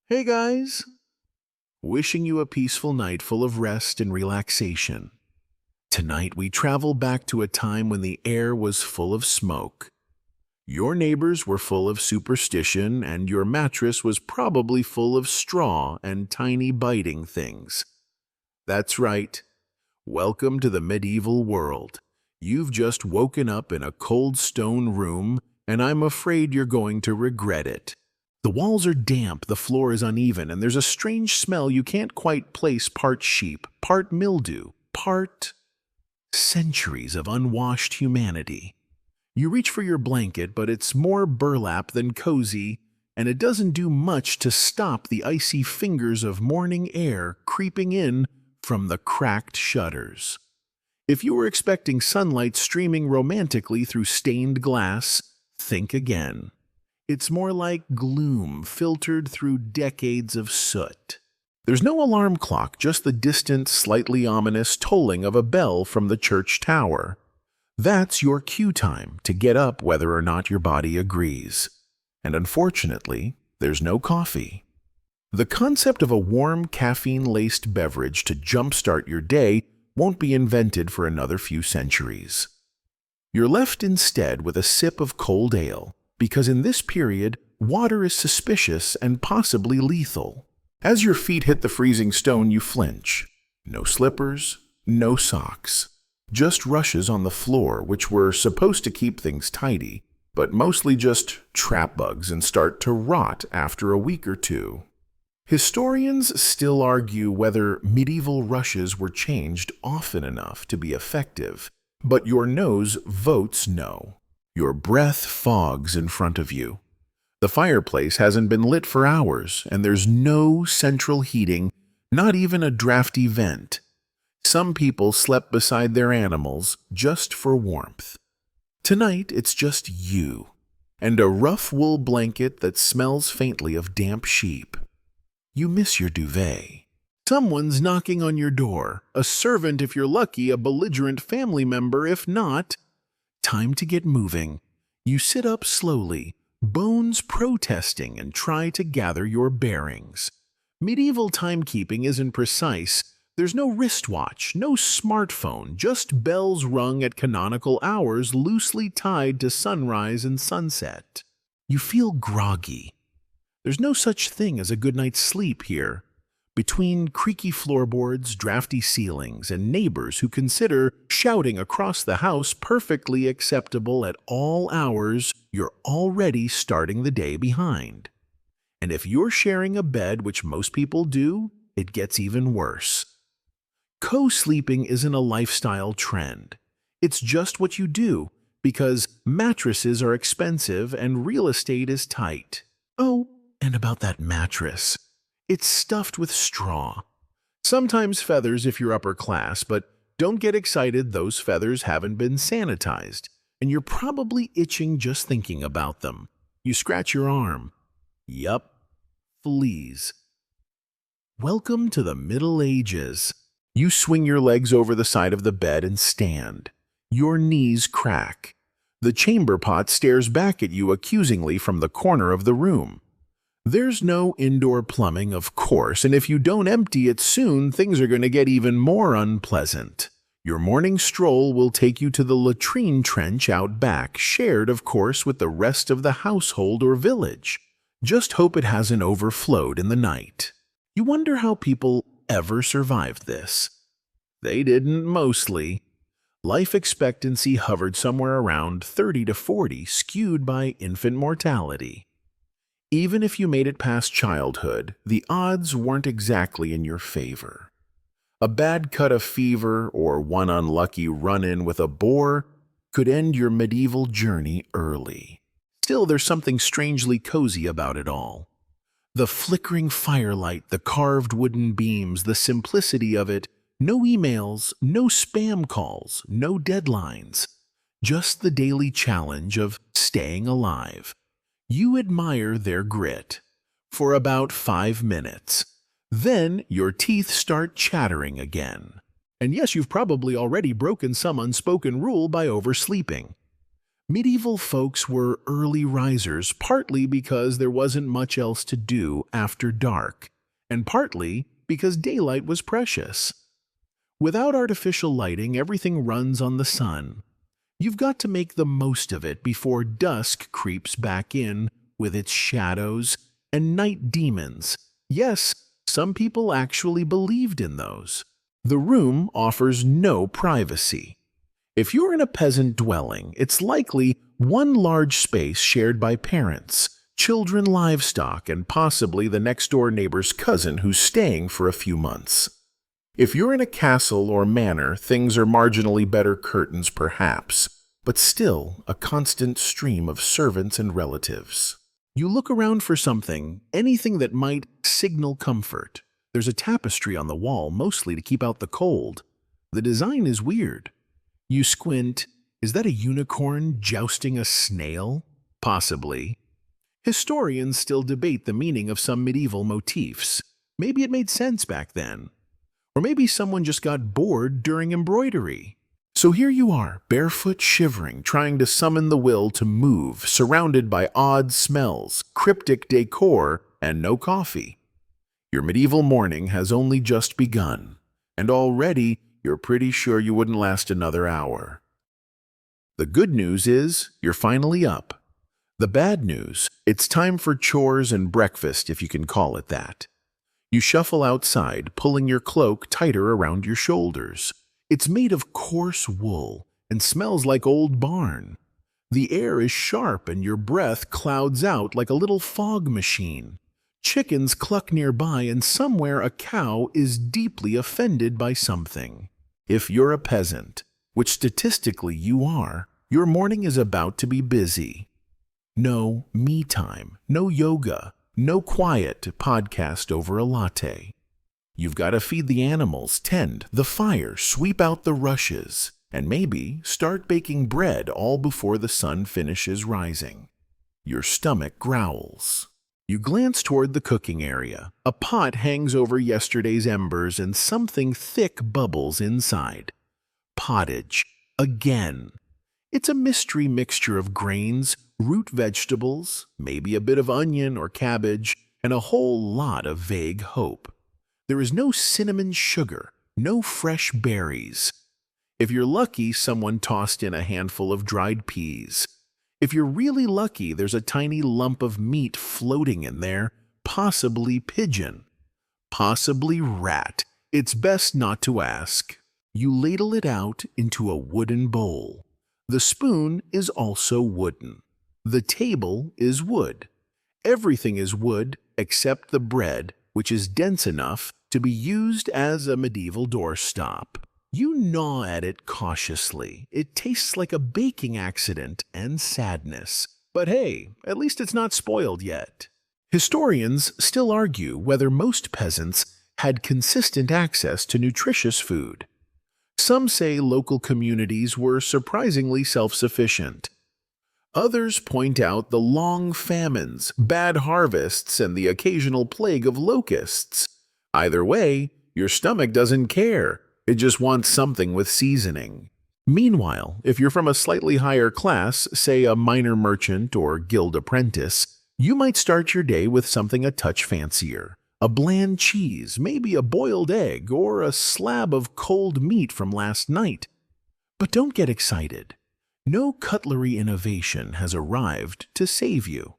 Hey guys! Wishing you a peaceful night full of rest and relaxation. Tonight we travel back to a time when the air was full of smoke. Your neighbors were full of superstition, and your mattress was probably full of straw and tiny biting things. That's right. Welcome to the medieval world. You've just woken up in a cold stone room, and I'm afraid you're going to regret it. The walls are damp, the floor is uneven, and there's a strange smell you can't quite place, part sheep, part mildew, part centuries of unwashed humanity. You reach for your blanket, but it's more burlap than cozy, and it doesn't do much to stop the icy fingers of morning air creeping in from the cracked shutters. If you were expecting sunlight streaming romantically through stained glass, think again. It's more like gloom filtered through decades of soot. There's no alarm clock, just the distant, slightly ominous tolling of a bell from the church tower. That's your cue time to get up whether or not your body agrees. And unfortunately, there's no coffee. The concept of a warm, caffeine-laced beverage to jumpstart your day won't be invented for another few centuries. You're left instead with a sip of cold ale, because in this period, water is suspicious and possibly lethal. As your feet hit the freezing stone, you flinch. No slippers, no socks. Just rushes on the floor, which were supposed to keep things tidy, but mostly just trap bugs and start to rot after a week or two. Historians still argue whether medieval rushes were changed often enough to be effective, but your nose votes no. Your breath fogs in front of you. The fireplace hasn't been lit for hours, and there's no central heating, not even a drafty vent. Some people slept beside their animals just for warmth. Tonight, it's just you, and a rough wool blanket that smells faintly of damp sheep. You miss your duvet. Someone's knocking on your door, a servant if you're lucky, a belligerent family member if not. Time to get moving. You sit up slowly, bones protesting, and try to gather your bearings. Medieval timekeeping isn't precise. There's no wristwatch, no smartphone, just bells rung at canonical hours loosely tied to sunrise and sunset. You feel groggy. There's no such thing as a good night's sleep here. Between creaky floorboards, drafty ceilings, and neighbors who consider shouting across the house perfectly acceptable at all hours, you're already starting the day behind. And if you're sharing a bed, which most people do, it gets even worse. Co-sleeping isn't a lifestyle trend. It's just what you do, because mattresses are expensive and real estate is tight. Oh, and about that mattress. It's stuffed with straw. Sometimes feathers if you're upper class, but don't get excited, those feathers haven't been sanitized, and you're probably itching just thinking about them. You scratch your arm. Yup, fleas. Welcome to the Middle Ages. You swing your legs over the side of the bed and stand. Your knees crack. The chamber pot stares back at you accusingly from the corner of the room. There's no indoor plumbing, of course, and if you don't empty it soon, things are going to get even more unpleasant. Your morning stroll will take you to the latrine trench out back, shared, of course, with the rest of the household or village. Just hope it hasn't overflowed in the night. You wonder how people ever survived this. They didn't, mostly. Life expectancy hovered somewhere around 30 to 40, skewed by infant mortality. Even if you made it past childhood, the odds weren't exactly in your favor. A bad cut of fever or one unlucky run-in with a boar could end your medieval journey early. Still, there's something strangely cozy about it all. The flickering firelight, the carved wooden beams, the simplicity of it, no emails, no spam calls, no deadlines. Just the daily challenge of staying alive. You admire their grit for about 5 minutes. Then your teeth start chattering again. And yes, you've probably already broken some unspoken rule by oversleeping. Medieval folks were early risers, partly because there wasn't much else to do after dark, and partly because daylight was precious. Without artificial lighting, everything runs on the sun. You've got to make the most of it before dusk creeps back in with its shadows and night demons. Yes, some people actually believed in those. The room offers no privacy. If you're in a peasant dwelling, it's likely one large space shared by parents, children, livestock, and possibly the next-door neighbor's cousin who's staying for a few months. If you're in a castle or manor, things are marginally better curtains perhaps, but still a constant stream of servants and relatives. You look around for something, anything that might signal comfort. There's a tapestry on the wall, mostly to keep out the cold. The design is weird. You squint. Is that a unicorn jousting a snail? Possibly. Historians still debate the meaning of some medieval motifs. Maybe it made sense back then. Or maybe someone just got bored during embroidery. So here you are, barefoot, shivering, trying to summon the will to move, surrounded by odd smells, cryptic decor, and no coffee. Your medieval morning has only just begun, and already you're pretty sure you wouldn't last another hour. The good news is you're finally up. The bad news, it's time for chores and breakfast, if you can call it that. You shuffle outside, pulling your cloak tighter around your shoulders. It's made of coarse wool and smells like old barn. The air is sharp and your breath clouds out like a little fog machine. Chickens cluck nearby and somewhere a cow is deeply offended by something. If you're a peasant, which statistically you are, your morning is about to be busy. No me time, no yoga, no quiet podcast over a latte. You've got to feed the animals, tend the fire, sweep out the rushes, and maybe start baking bread all before the sun finishes rising. Your stomach growls. You glance toward the cooking area. A pot hangs over yesterday's embers and something thick bubbles inside. Pottage. Again. It's a mystery mixture of grains, root vegetables, maybe a bit of onion or cabbage, and a whole lot of vague hope. There is no cinnamon sugar, no fresh berries. If you're lucky, someone tossed in a handful of dried peas. If you're really lucky, there's a tiny lump of meat floating in there, possibly pigeon, possibly rat. It's best not to ask. You ladle it out into a wooden bowl. The spoon is also wooden. The table is wood. Everything is wood except the bread, which is dense enough to be used as a medieval doorstop. You gnaw at it cautiously. It tastes like a baking accident and sadness. But hey, at least it's not spoiled yet. Historians still argue whether most peasants had consistent access to nutritious food. Some say local communities were surprisingly self-sufficient. Others point out the long famines, bad harvests, and the occasional plague of locusts. Either way, your stomach doesn't care. It just wants something with seasoning. Meanwhile, if you're from a slightly higher class, say a minor merchant or guild apprentice, you might start your day with something a touch fancier. A bland cheese, maybe a boiled egg, or a slab of cold meat from last night. But don't get excited. No cutlery innovation has arrived to save you.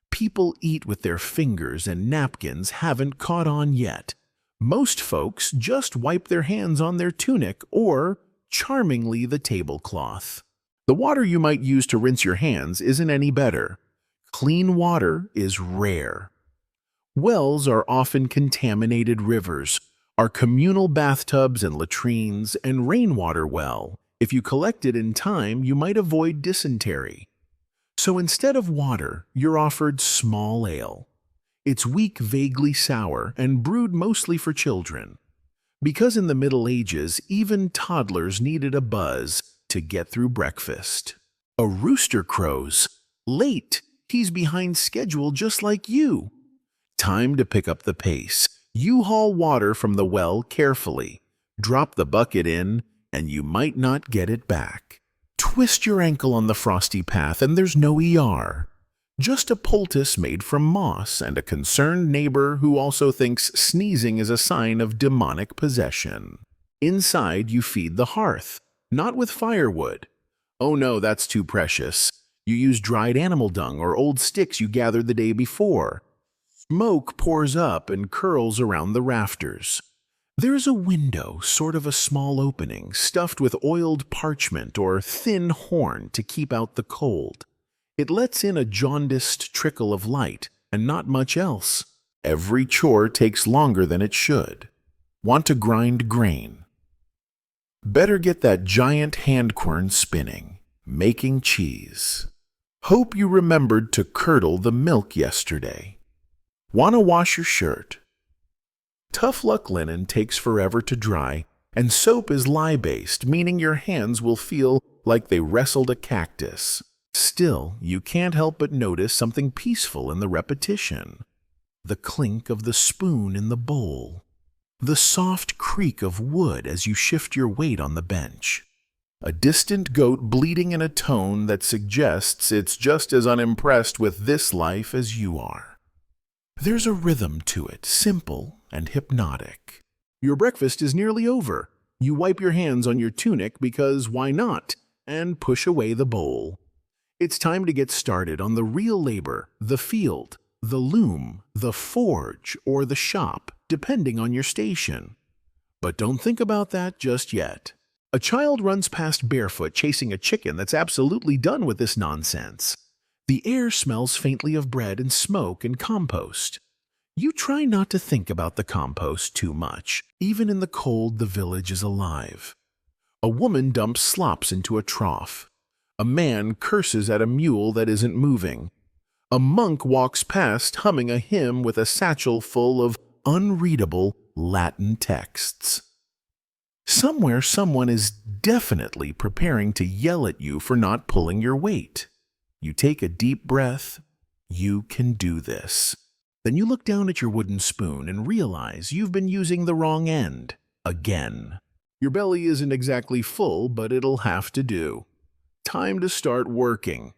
People eat with their fingers and napkins haven't caught on yet. Most folks just wipe their hands on their tunic or, charmingly, the tablecloth. The water you might use to rinse your hands isn't any better. Clean water is rare. Wells are often contaminated rivers, are communal bathtubs and latrines, and rainwater well. If you collect it in time, you might avoid dysentery. So instead of water, you're offered small ale. It's weak, vaguely sour, and brewed mostly for children. Because in the Middle Ages, even toddlers needed a buzz to get through breakfast. A rooster crows. Late. He's behind schedule just like you. Time to pick up the pace. You haul water from the well carefully. Drop the bucket in, and you might not get it back. twist your ankle on the frosty path and there's no ER. Just a poultice made from moss and a concerned neighbor who also thinks sneezing is a sign of demonic possession. Inside, you feed the hearth, not with firewood. Oh no, that's too precious. You use dried animal dung or old sticks you gathered the day before. Smoke pours up and curls around the rafters. There's a window, sort of a small opening, stuffed with oiled parchment or thin horn to keep out the cold. It lets in a jaundiced trickle of light, and not much else. Every chore takes longer than it should. Want to grind grain? Better get that giant hand quern spinning, making cheese. Hope you remembered to curdle the milk yesterday. Want to wash your shirt? Tough luck linen takes forever to dry, and soap is lye-based, meaning your hands will feel like they wrestled a cactus. Still, you can't help but notice something peaceful in the repetition. The clink of the spoon in the bowl. The soft creak of wood as you shift your weight on the bench. A distant goat bleating in a tone that suggests it's just as unimpressed with this life as you are. There's a rhythm to it, simple and hypnotic. Your breakfast is nearly over. You wipe your hands on your tunic because why not, and push away the bowl. It's time to get started on the real labor, the field, the loom, the forge, or the shop, depending on your station. But don't think about that just yet. A child runs past barefoot chasing a chicken that's absolutely done with this nonsense. The air smells faintly of bread and smoke and compost. You try not to think about the compost too much. Even in the cold, the village is alive. A woman dumps slops into a trough. A man curses at a mule that isn't moving. A monk walks past humming a hymn with a satchel full of unreadable Latin texts. Somewhere someone is definitely preparing to yell at you for not pulling your weight. You take a deep breath. You can do this. Then you look down at your wooden spoon and realize you've been using the wrong end. Again. Your belly isn't exactly full, but it'll have to do. Time to start working.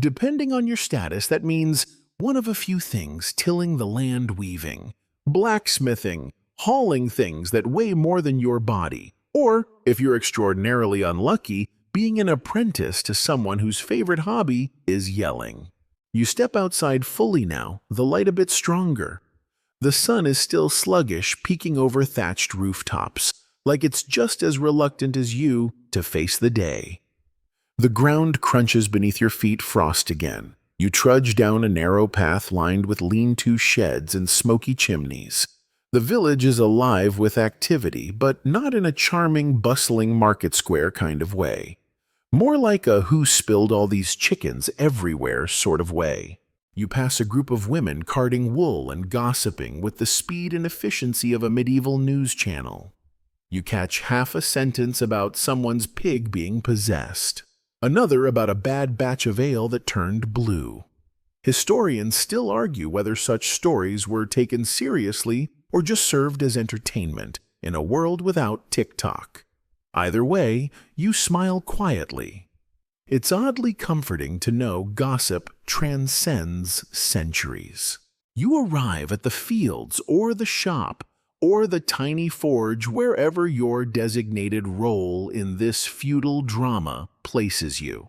Depending on your status, that means one of a few things: tilling the land, weaving, blacksmithing, hauling things that weigh more than your body, or, if you're extraordinarily unlucky, being an apprentice to someone whose favorite hobby is yelling. You step outside fully now, the light a bit stronger. The sun is still sluggish, peeking over thatched rooftops, like it's just as reluctant as you to face the day. The ground crunches beneath your feet frost again. You trudge down a narrow path lined with lean-to sheds and smoky chimneys. The village is alive with activity, but not in a charming, bustling market square kind of way. More like a who spilled all these chickens everywhere sort of way. You pass a group of women carding wool and gossiping with the speed and efficiency of a medieval news channel. You catch half a sentence about someone's pig being possessed. Another about a bad batch of ale that turned blue. Historians still argue whether such stories were taken seriously or just served as entertainment in a world without TikTok. Either way, you smile quietly. It's oddly comforting to know gossip transcends centuries. You arrive at the fields or the shop or the tiny forge, wherever your designated role in this feudal drama places you.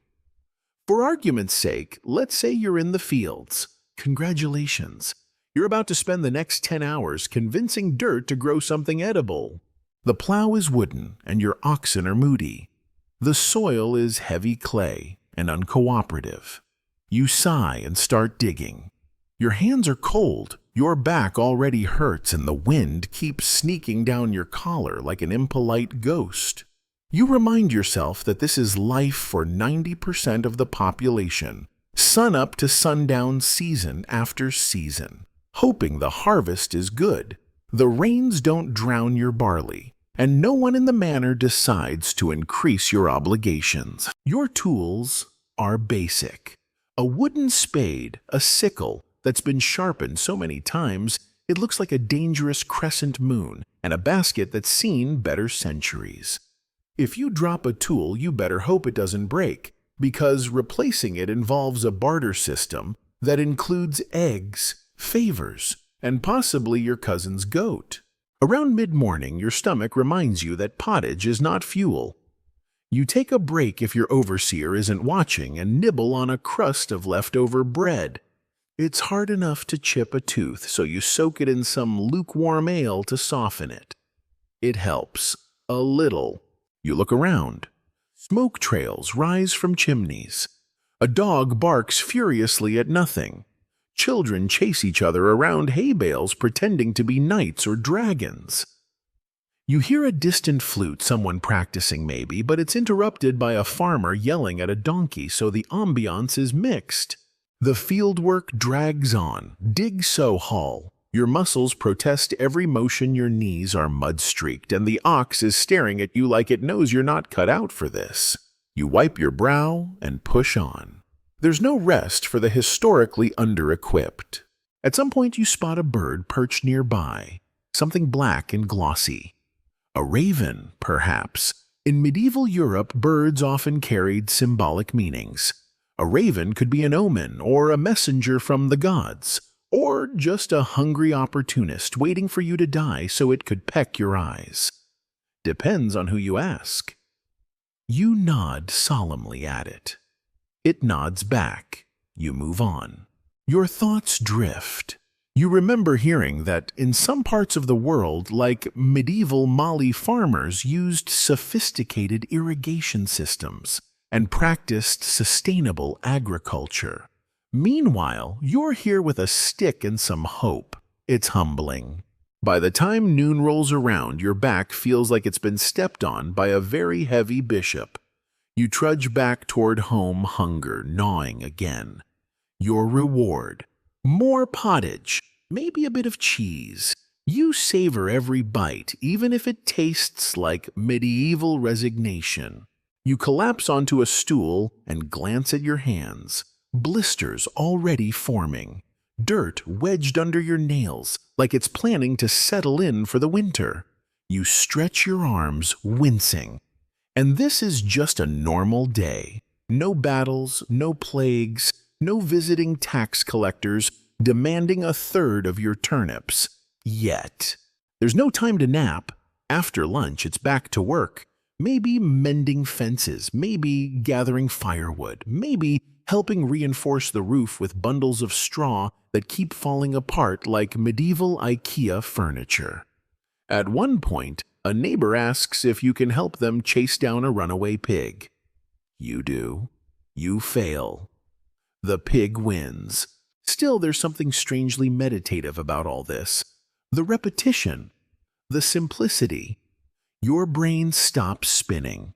For argument's sake, let's say you're in the fields. Congratulations. You're about to spend the next 10 hours convincing dirt to grow something edible. The plow is wooden and your oxen are moody. The soil is heavy clay and uncooperative. You sigh and start digging. Your hands are cold, your back already hurts, and the wind keeps sneaking down your collar like an impolite ghost. You remind yourself that this is life for 90% of the population, sun-up to sundown, season after season, hoping the harvest is good. The rains don't drown your barley, and no one in the manor decides to increase your obligations. Your tools are basic. A wooden spade, a sickle that's been sharpened so many times it looks like a dangerous crescent moon, and a basket that's seen better centuries. If you drop a tool, you better hope it doesn't break, because replacing it involves a barter system that includes eggs, favors, and possibly your cousin's goat. Around mid-morning, your stomach reminds you that pottage is not fuel. You take a break if your overseer isn't watching and nibble on a crust of leftover bread. It's hard enough to chip a tooth, so you soak it in some lukewarm ale to soften it. It helps. A little. You look around. Smoke trails rise from chimneys. A dog barks furiously at nothing. Children chase each other around hay bales pretending to be knights or dragons. You hear a distant flute, someone practicing maybe, but it's interrupted by a farmer yelling at a donkey, so the ambiance is mixed. The fieldwork drags on. Dig so haul. Your muscles protest every motion, your knees are mud-streaked, and the ox is staring at you like it knows you're not cut out for this. You wipe your brow and push on. There's no rest for the historically under-equipped. At some point you spot a bird perched nearby, something black and glossy. A raven, perhaps. In medieval Europe, birds often carried symbolic meanings. A raven could be an omen or a messenger from the gods, or just a hungry opportunist waiting for you to die so it could peck your eyes. Depends on who you ask. You nod solemnly at it. It nods back. You move on. Your thoughts drift. You remember hearing that in some parts of the world, like medieval Mali, farmers used sophisticated irrigation systems and practiced sustainable agriculture. Meanwhile, you're here with a stick and some hope. It's humbling. By the time noon rolls around, your back feels like it's been stepped on by a very heavy bishop. You trudge back toward home, hunger gnawing again. Your reward. More pottage, maybe a bit of cheese. You savor every bite, even if it tastes like medieval resignation. You collapse onto a stool and glance at your hands. Blisters already forming. Dirt wedged under your nails, like it's planning to settle in for the winter. You stretch your arms, wincing. And this is just a normal day. No battles, no plagues, no visiting tax collectors demanding a third of your turnips. Yet. There's no time to nap. After lunch, it's back to work. Maybe mending fences, maybe gathering firewood, maybe helping reinforce the roof with bundles of straw that keep falling apart like medieval IKEA furniture. At one point, a neighbor asks if you can help them chase down a runaway pig. You do. You fail. The pig wins. Still, there's something strangely meditative about all this. The repetition. The simplicity. Your brain stops spinning.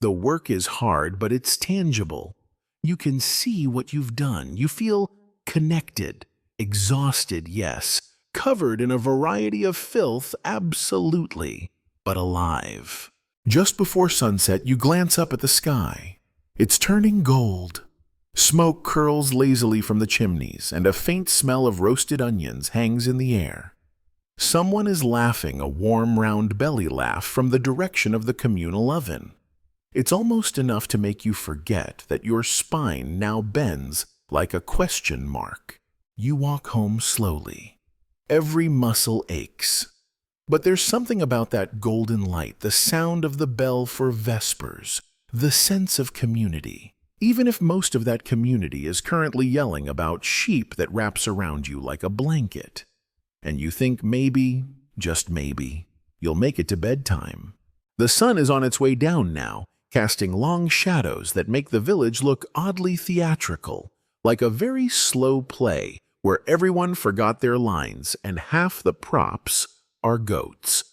The work is hard, but it's tangible. You can see what you've done. You feel connected, exhausted, yes, covered in a variety of filth, absolutely, but alive. Just before sunset, you glance up at the sky. It's turning gold. Smoke curls lazily from the chimneys, and a faint smell of roasted onions hangs in the air. Someone is laughing, a warm, round belly laugh from the direction of the communal oven. It's almost enough to make you forget that your spine now bends like a question mark. You walk home slowly. Every muscle aches. But there's something about that golden light, the sound of the bell for vespers, the sense of community. Even if most of that community is currently yelling about sheep that wraps around you like a blanket. And you think maybe, just maybe, you'll make it to bedtime. The sun is on its way down now, casting long shadows that make the village look oddly theatrical, like a very slow play where everyone forgot their lines and half the props are goats.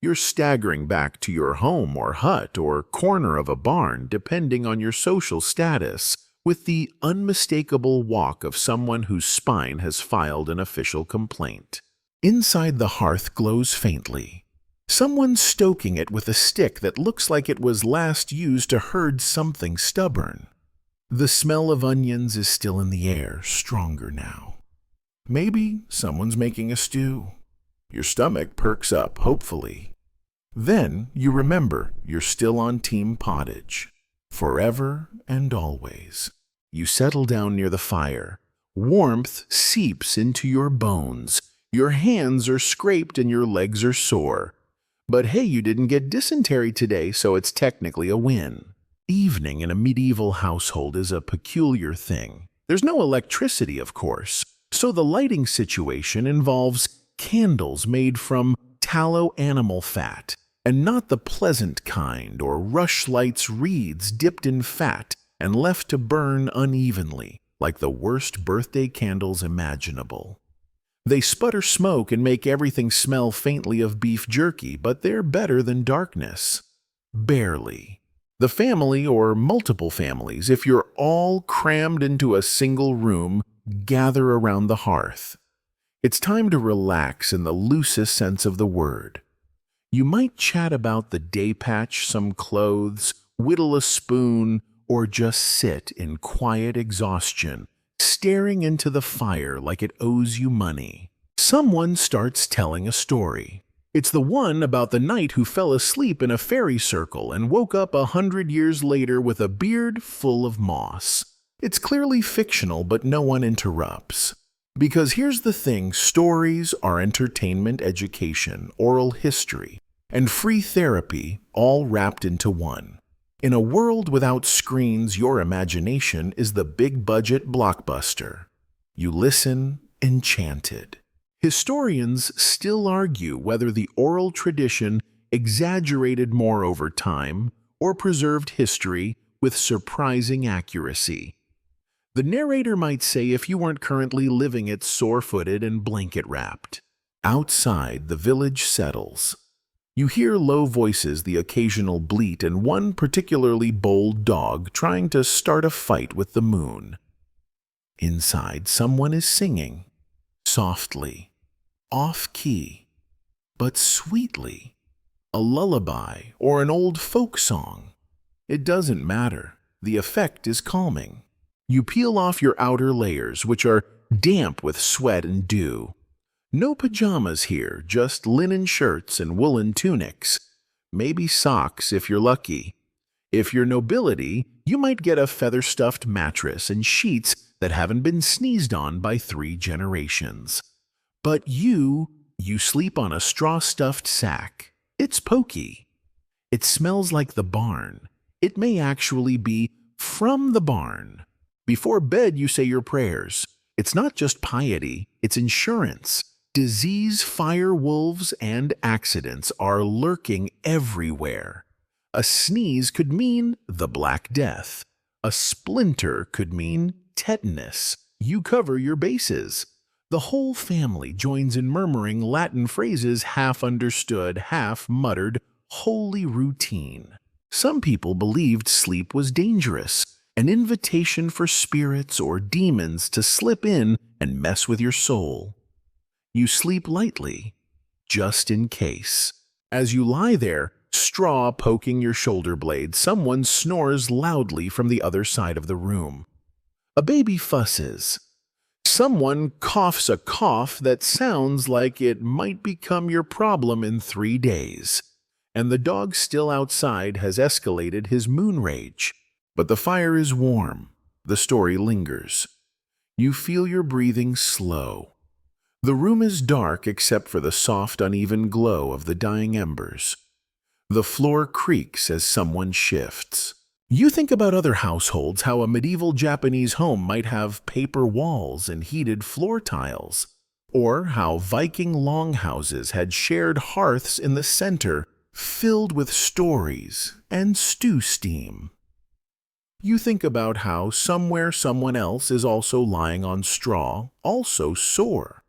You're staggering back to your home or hut or corner of a barn, depending on your social status, with the unmistakable walk of someone whose spine has filed an official complaint. Inside the hearth glows faintly. Someone's stoking it with a stick that looks like it was last used to herd something stubborn. The smell of onions is still in the air, stronger now. Maybe someone's making a stew. Your stomach perks up, hopefully. Then you remember you're still on Team Pottage. Forever and always. You settle down near the fire. Warmth seeps into your bones. Your hands are scraped and your legs are sore. But hey, you didn't get dysentery today, so it's technically a win. Evening in a medieval household is a peculiar thing. There's no electricity, of course, so the lighting situation involves candles made from tallow animal fat, and not the pleasant kind or rushlight's reeds dipped in fat and left to burn unevenly, like the worst birthday candles imaginable. They sputter smoke and make everything smell faintly of beef jerky, but they're better than darkness. Barely. The family, or multiple families, if you're all crammed into a single room, gather around the hearth. It's time to relax in the loosest sense of the word. You might chat about the day patch, some clothes, whittle a spoon, or just sit in quiet exhaustion, staring into the fire like it owes you money. Someone starts telling a story. It's the one about the knight who fell asleep in a fairy circle and woke up 100 years later with a beard full of moss. It's clearly fictional, but no one interrupts. Because here's the thing, stories are entertainment, education, oral history, and free therapy all wrapped into one. In a world without screens, your imagination is the big-budget blockbuster. You listen, enchanted. Historians still argue whether the oral tradition exaggerated more over time or preserved history with surprising accuracy. The narrator might say if you weren't currently living it sore-footed and blanket-wrapped. Outside, the village settles. You hear low voices, the occasional bleat, and one particularly bold dog trying to start a fight with the moon. Inside, someone is singing, softly, off-key, but sweetly. A lullaby or an old folk song. It doesn't matter. The effect is calming. You peel off your outer layers, which are damp with sweat and dew. No pajamas here, just linen shirts and woolen tunics. Maybe socks if you're lucky. If you're nobility, you might get a feather-stuffed mattress and sheets that haven't been sneezed on by 3 generations. But you sleep on a straw-stuffed sack. It's pokey. It smells like the barn. It may actually be from the barn. Before bed, you say your prayers. It's not just piety, it's insurance. Disease, fire, wolves, and accidents are lurking everywhere. A sneeze could mean the Black Death. A splinter could mean tetanus. You cover your bases. The whole family joins in murmuring Latin phrases half understood, half muttered, wholly routine. Some people believed sleep was dangerous, an invitation for spirits or demons to slip in and mess with your soul. You sleep lightly, just in case. As you lie there, straw poking your shoulder blades, someone snores loudly from the other side of the room. A baby fusses. Someone coughs a cough that sounds like it might become your problem in 3 days. And the dog still outside has escalated his moon rage. But the fire is warm. The story lingers. You feel your breathing slow. The room is dark except for the soft, uneven glow of the dying embers. The floor creaks as someone shifts. You think about other households, how a medieval Japanese home might have paper walls and heated floor tiles, or how Viking longhouses had shared hearths in the center filled with stories and stew steam. You think about how somewhere someone else is also lying on straw, also sore.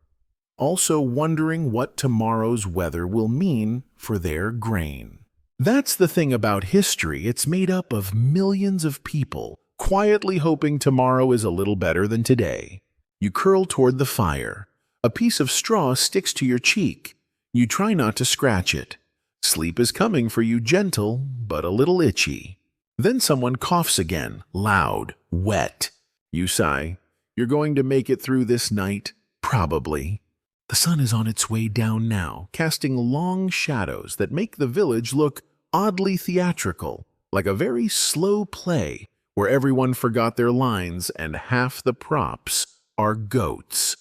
Also wondering what tomorrow's weather will mean for their grain. That's the thing about history, it's made up of millions of people, quietly hoping tomorrow is a little better than today. You curl toward the fire. A piece of straw sticks to your cheek. You try not to scratch it. Sleep is coming for you, gentle, but a little itchy. Then someone coughs again, loud, wet. You sigh. You're going to make it through this night? Probably. The sun is on its way down now, casting long shadows that make the village look oddly theatrical, like a very slow play where everyone forgot their lines and half the props are goats.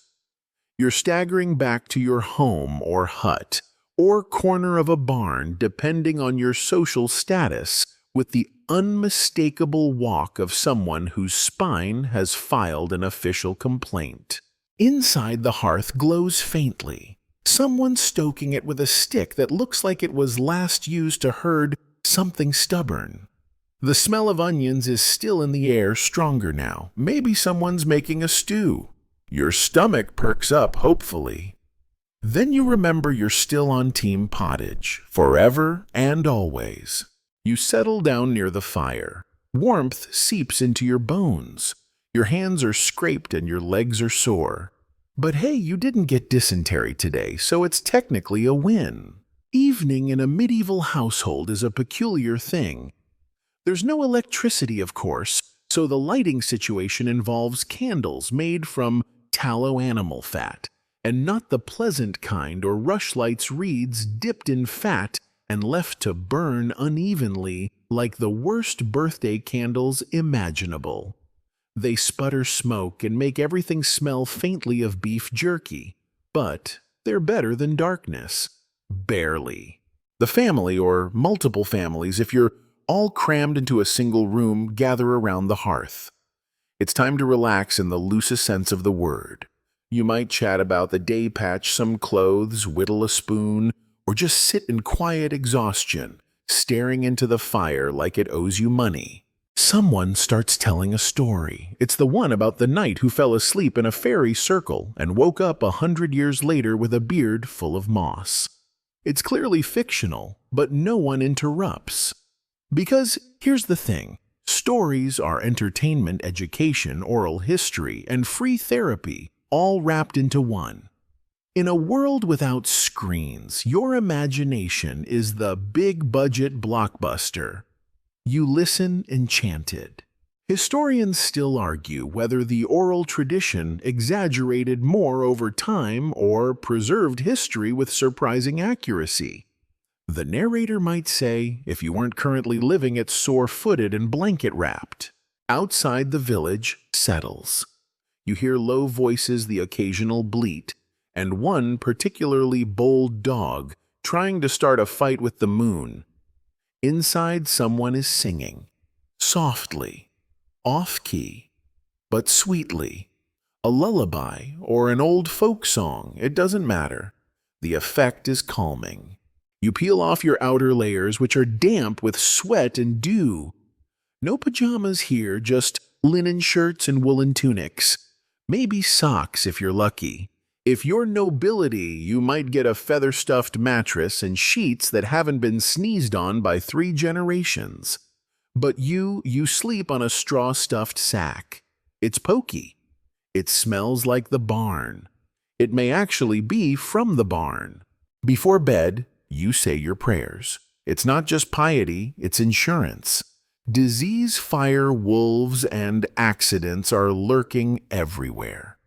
You're staggering back to your home or hut, or corner of a barn depending on your social status, with the unmistakable walk of someone whose spine has filed an official complaint. Inside the hearth glows faintly, someone stoking it with a stick that looks like it was last used to herd something stubborn. The smell of onions is still in the air, stronger now. Maybe someone's making a stew. Your stomach perks up, hopefully. Then you remember you're still on Team Pottage, forever and always. You settle down near the fire. Warmth seeps into your bones. Your hands are scraped and your legs are sore. But hey, you didn't get dysentery today, so it's technically a win. Evening in a medieval household is a peculiar thing. There's no electricity, of course, so the lighting situation involves candles made from tallow animal fat, and not the pleasant kind or rushlights reeds dipped in fat and left to burn unevenly like the worst birthday candles imaginable. They sputter smoke and make everything smell faintly of beef jerky, but they're better than darkness. Barely. The family, or multiple families if you're all crammed into a single room, gather around the hearth. It's time to relax in the loosest sense of the word. You might chat about the day, patch some clothes, whittle a spoon, or just sit in quiet exhaustion, staring into the fire like it owes you money. Someone starts telling a story. It's the one about the knight who fell asleep in a fairy circle and woke up 100 years later with a beard full of moss. It's clearly fictional, but no one interrupts. Because here's the thing. Stories are entertainment, education, oral history, and free therapy, all wrapped into one. In a world without screens, your imagination is the big-budget blockbuster. You listen enchanted. Historians still argue whether the oral tradition exaggerated more over time or preserved history with surprising accuracy. The narrator might say, if you weren't currently living it sore-footed and blanket-wrapped. Outside the village settles. You hear low voices, the occasional bleat, and one particularly bold dog trying to start a fight with the moon. Inside, someone is singing, softly, off-key, but sweetly. A lullaby or an old folk song, it doesn't matter. The effect is calming. You peel off your outer layers, which are damp with sweat and dew. No pajamas here, just linen shirts and woolen tunics. Maybe socks if you're lucky. If you're nobility, you might get a feather-stuffed mattress and sheets that haven't been sneezed on by 3 generations. But you sleep on a straw-stuffed sack. It's pokey. It smells like the barn. It may actually be from the barn. Before bed, you say your prayers. It's not just piety, it's insurance. Disease, fire, wolves, and accidents are lurking everywhere.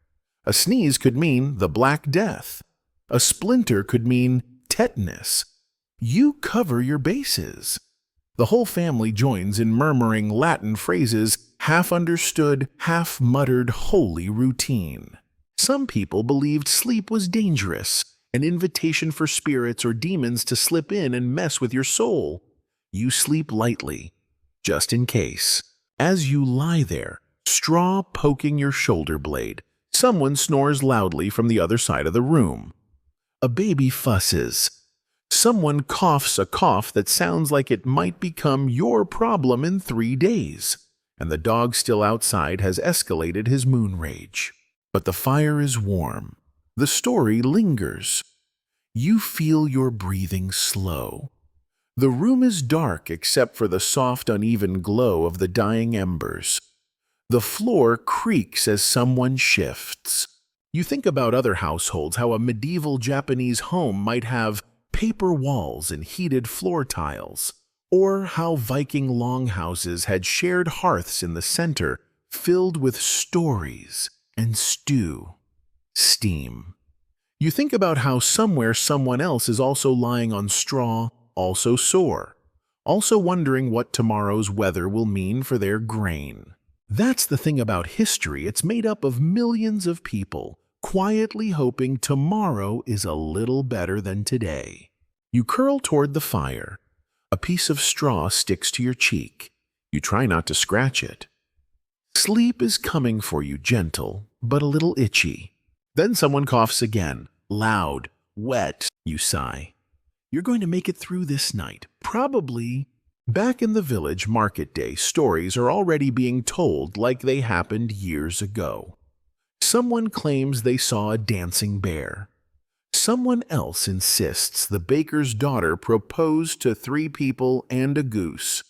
A sneeze could mean the Black Death. A splinter could mean tetanus. You cover your bases. The whole family joins in murmuring Latin phrases, half understood, half muttered holy routine. Some people believed sleep was dangerous, an invitation for spirits or demons to slip in and mess with your soul. You sleep lightly, just in case. As you lie there, straw poking your shoulder blade, someone snores loudly from the other side of the room. A baby fusses. Someone coughs a cough that sounds like it might become your problem in 3 days. And the dog still outside has escalated his moon rage. But the fire is warm. The story lingers. You feel your breathing slow. The room is dark except for the soft, uneven glow of the dying embers. The floor creaks as someone shifts. You think about other households, how a medieval Japanese home might have paper walls and heated floor tiles, or how Viking longhouses had shared hearths in the center filled with stories and stew. Steam. You think about how somewhere someone else is also lying on straw, also sore, also wondering what tomorrow's weather will mean for their grain. That's the thing about history. It's made up of millions of people quietly hoping tomorrow is a little better than today. You curl toward the fire. A piece of straw sticks to your cheek. You try not to scratch it. Sleep is coming for you, gentle, but a little itchy. Then someone coughs again, loud, wet. You sigh. You're going to make it through this night, probably. Back in the village market day, stories are already being told like they happened years ago. Someone claims they saw a dancing bear. Someone else insists the baker's daughter proposed to 3 people and a goose.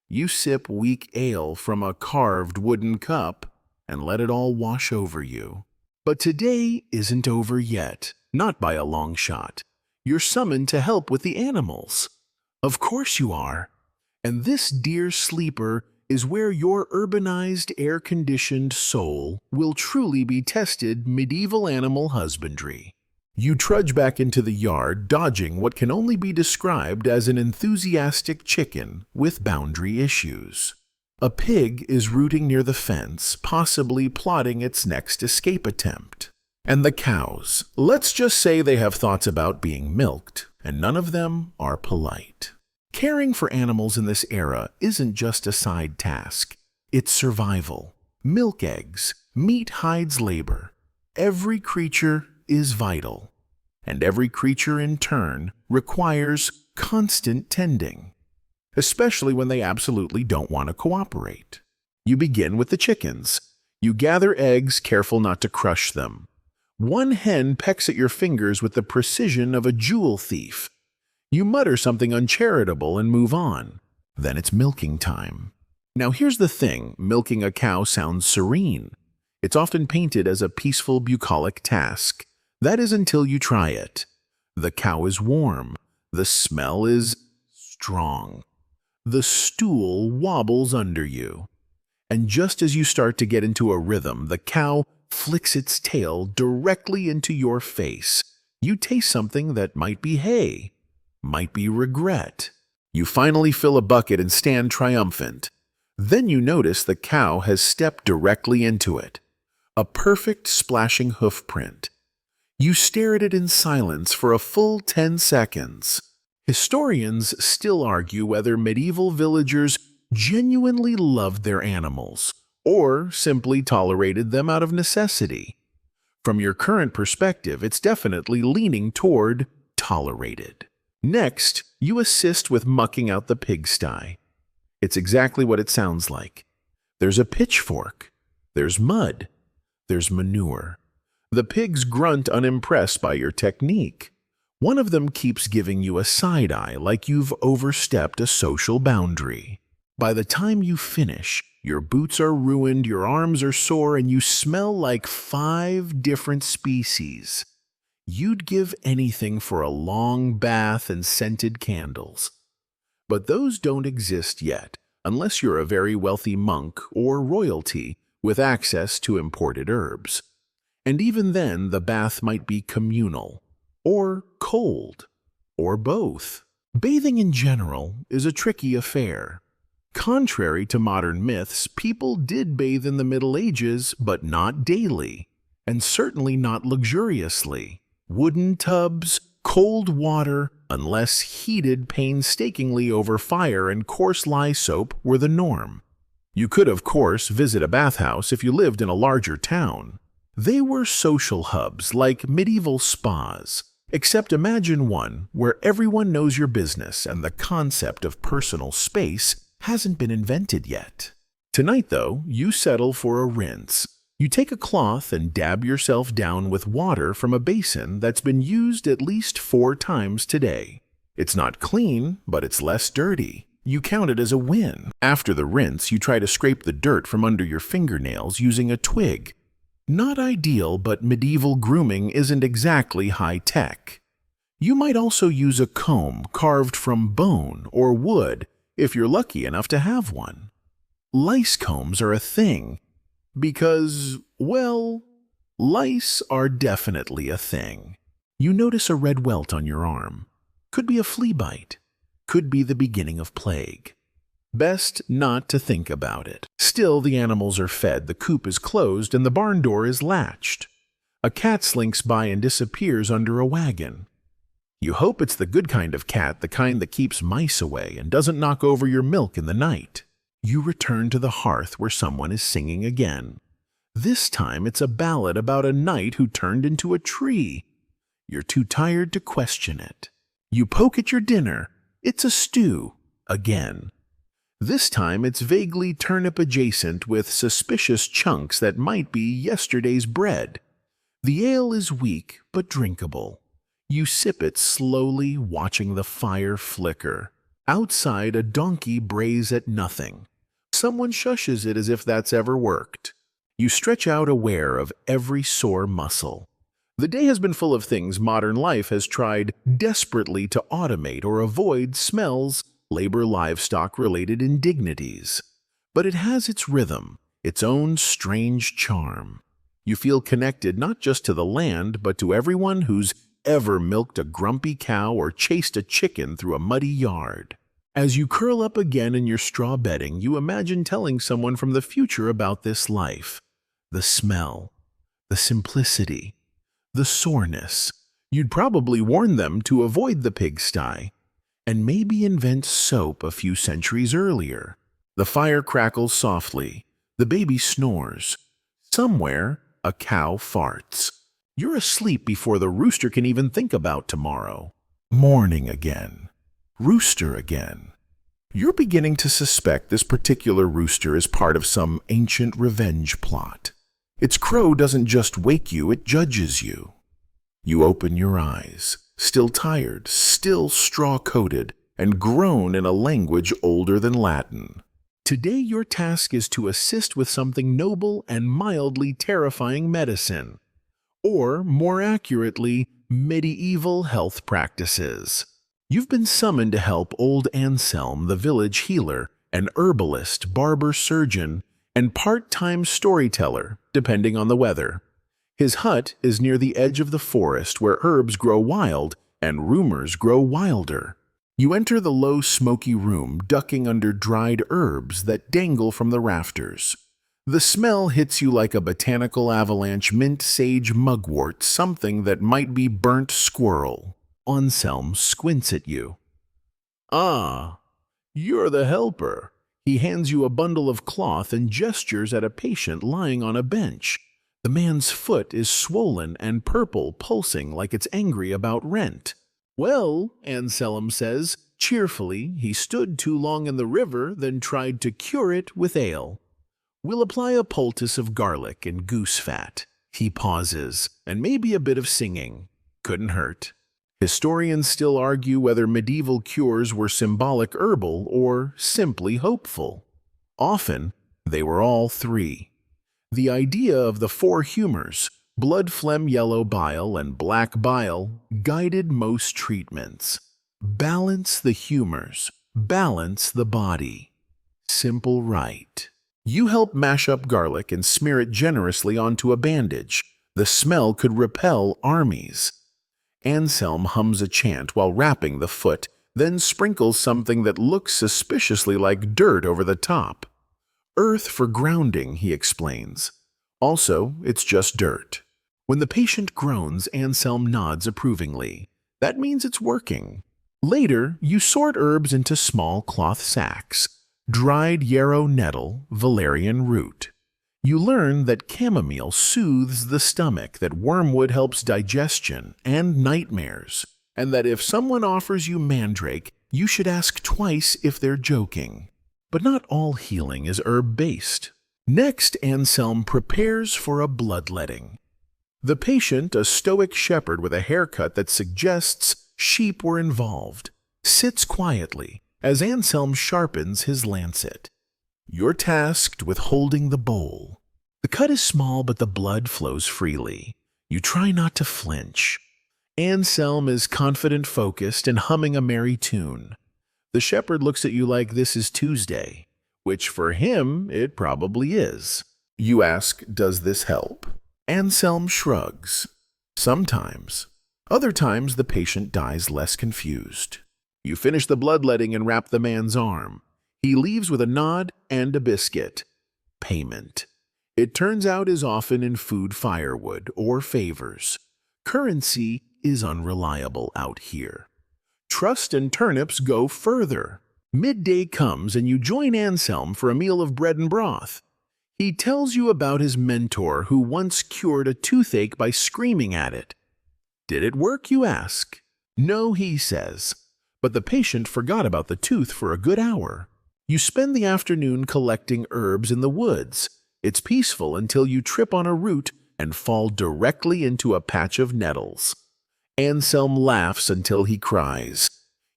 You sip weak ale from a carved wooden cup and let it all wash over you. But today isn't over yet, not by a long shot. You're summoned to help with the animals. Of course you are. And this dear sleeper is where your urbanized, air-conditioned soul will truly be tested medieval animal husbandry. You trudge back into the yard, dodging what can only be described as an enthusiastic chicken with boundary issues. A pig is rooting near the fence, possibly plotting its next escape attempt. And the cows, let's just say they have thoughts about being milked, and none of them are polite. Caring for animals in this era isn't just a side task. It's survival. Milk eggs, meat hides labor. Every creature is vital. And every creature in turn requires constant tending, especially when they absolutely don't want to cooperate. You begin with the chickens. You gather eggs, careful not to crush them. One hen pecks at your fingers with the precision of a jewel thief. You mutter something uncharitable and move on. Then it's milking time. Now here's the thing, milking a cow sounds serene. It's often painted as a peaceful, bucolic task. That is until you try it. The cow is warm. The smell is strong. The stool wobbles under you. And just as you start to get into a rhythm, the cow flicks its tail directly into your face. You taste something that might be hay, might be regret. You finally fill a bucket and stand triumphant. Then you notice the cow has stepped directly into it. A perfect splashing hoof print. You stare at it in silence for a full 10 seconds. Historians still argue whether medieval villagers genuinely loved their animals or simply tolerated them out of necessity. From your current perspective, it's definitely leaning toward tolerated. Next, you assist with mucking out the pigsty. It's exactly what it sounds like. There's a pitchfork. There's mud. There's manure. The pigs grunt unimpressed by your technique. One of them keeps giving you a side eye like you've overstepped a social boundary. By the time you finish, your boots are ruined, your arms are sore, and you smell like 5 different species. You'd give anything for a long bath and scented candles. But those don't exist yet, unless you're a very wealthy monk or royalty with access to imported herbs. And even then, the bath might be communal, or cold, or both. Bathing in general is a tricky affair. Contrary to modern myths, people did bathe in the Middle Ages, but not daily, and certainly not luxuriously. Wooden tubs, cold water, unless heated painstakingly over fire, and coarse lye soap were the norm. You could, of course, visit a bathhouse if you lived in a larger town. They were social hubs like medieval spas, except imagine one where everyone knows your business and the concept of personal space hasn't been invented yet. Tonight, though, you settle for a rinse. You take a cloth and dab yourself down with water from a basin that's been used at least 4 times today. It's not clean, but it's less dirty. You count it as a win. After the rinse, you try to scrape the dirt from under your fingernails using a twig. Not ideal, but medieval grooming isn't exactly high-tech. You might also use a comb carved from bone or wood if you're lucky enough to have one. Lice combs are a thing because, well, lice are definitely a thing. You notice a red welt on your arm. Could be a flea bite. Could be the beginning of plague. Best not to think about it. Still, the animals are fed, the coop is closed, and the barn door is latched. A cat slinks by and disappears under a wagon. You hope it's the good kind of cat, the kind that keeps mice away and doesn't knock over your milk in the night. You return to the hearth where someone is singing again. This time it's a ballad about a knight who turned into a tree. You're too tired to question it. You poke at your dinner. It's a stew. Again. This time it's vaguely turnip-adjacent with suspicious chunks that might be yesterday's bread. The ale is weak but drinkable. You sip it slowly, watching the fire flicker. Outside, a donkey brays at nothing. Someone shushes it as if that's ever worked. You stretch out aware of every sore muscle. The day has been full of things modern life has tried desperately to automate or avoid: smells, labor, livestock-related indignities. But it has its rhythm, its own strange charm. You feel connected not just to the land, but to everyone who's ever milked a grumpy cow or chased a chicken through a muddy yard. As you curl up again in your straw bedding, you imagine telling someone from the future about this life. The smell, the simplicity, the soreness. You'd probably warn them to avoid the pigsty, and maybe invent soap a few centuries earlier. The fire crackles softly. The baby snores. Somewhere, a cow farts. You're asleep before the rooster can even think about tomorrow. Morning again. Rooster again. You're beginning to suspect this particular rooster is part of some ancient revenge plot. Its crow doesn't just wake you, it judges you. You open your eyes, still tired, still straw-coated, and groan in a language older than Latin. Today your task is to assist with something noble and mildly terrifying medicine. Or, more accurately, medieval health practices. You've been summoned to help old Anselm, the village healer, an herbalist, barber, surgeon, and part-time storyteller, depending on the weather. His hut is near the edge of the forest where herbs grow wild and rumors grow wilder. You enter the low, smoky room, ducking under dried herbs that dangle from the rafters. The smell hits you like a botanical avalanche: mint, sage, mugwort, something that might be burnt squirrel. Anselm squints at you. Ah, you're the helper. He hands you a bundle of cloth and gestures at a patient lying on a bench. The man's foot is swollen and purple, pulsing like it's angry about rent. Well, Anselm says, cheerfully, he stood too long in the river, then tried to cure it with ale. We'll apply a poultice of garlic and goose fat. He pauses, and maybe a bit of singing. Couldn't hurt. Historians still argue whether medieval cures were symbolic herbal or simply hopeful. Often, they were all three. The idea of the four humors, blood, phlegm, yellow bile, and black bile, guided most treatments. Balance the humors, balance the body. Simple right. You help mash up garlic and smear it generously onto a bandage. The smell could repel armies. Anselm hums a chant while wrapping the foot, then sprinkles something that looks suspiciously like dirt over the top. Earth for grounding, he explains. Also, it's just dirt. When the patient groans, Anselm nods approvingly. That means it's working. Later, you sort herbs into small cloth sacks. Dried yarrow nettle, valerian root. You learn that chamomile soothes the stomach, that wormwood helps digestion and nightmares, and that if someone offers you mandrake, you should ask twice if they're joking. But not all healing is herb-based. Next, Anselm prepares for a bloodletting. The patient, a stoic shepherd with a haircut that suggests sheep were involved, sits quietly as Anselm sharpens his lancet. You're tasked with holding the bowl. The cut is small, but the blood flows freely. You try not to flinch. Anselm is confident, focused, and humming a merry tune. The shepherd looks at you like this is Tuesday, which for him it probably is. You ask, does this help? Anselm shrugs. Sometimes. Other times, the patient dies less confused. You finish the bloodletting and wrap the man's arm. He leaves with a nod and a biscuit. Payment. It turns out is often in food firewood or favors. Currency is unreliable out here. Trust and turnips go further. Midday comes and you join Anselm for a meal of bread and broth. He tells you about his mentor who once cured a toothache by screaming at it. Did it work, you ask? No, he says. But the patient forgot about the tooth for a good hour. You spend the afternoon collecting herbs in the woods. It's peaceful until you trip on a root and fall directly into a patch of nettles. Anselm laughs until he cries.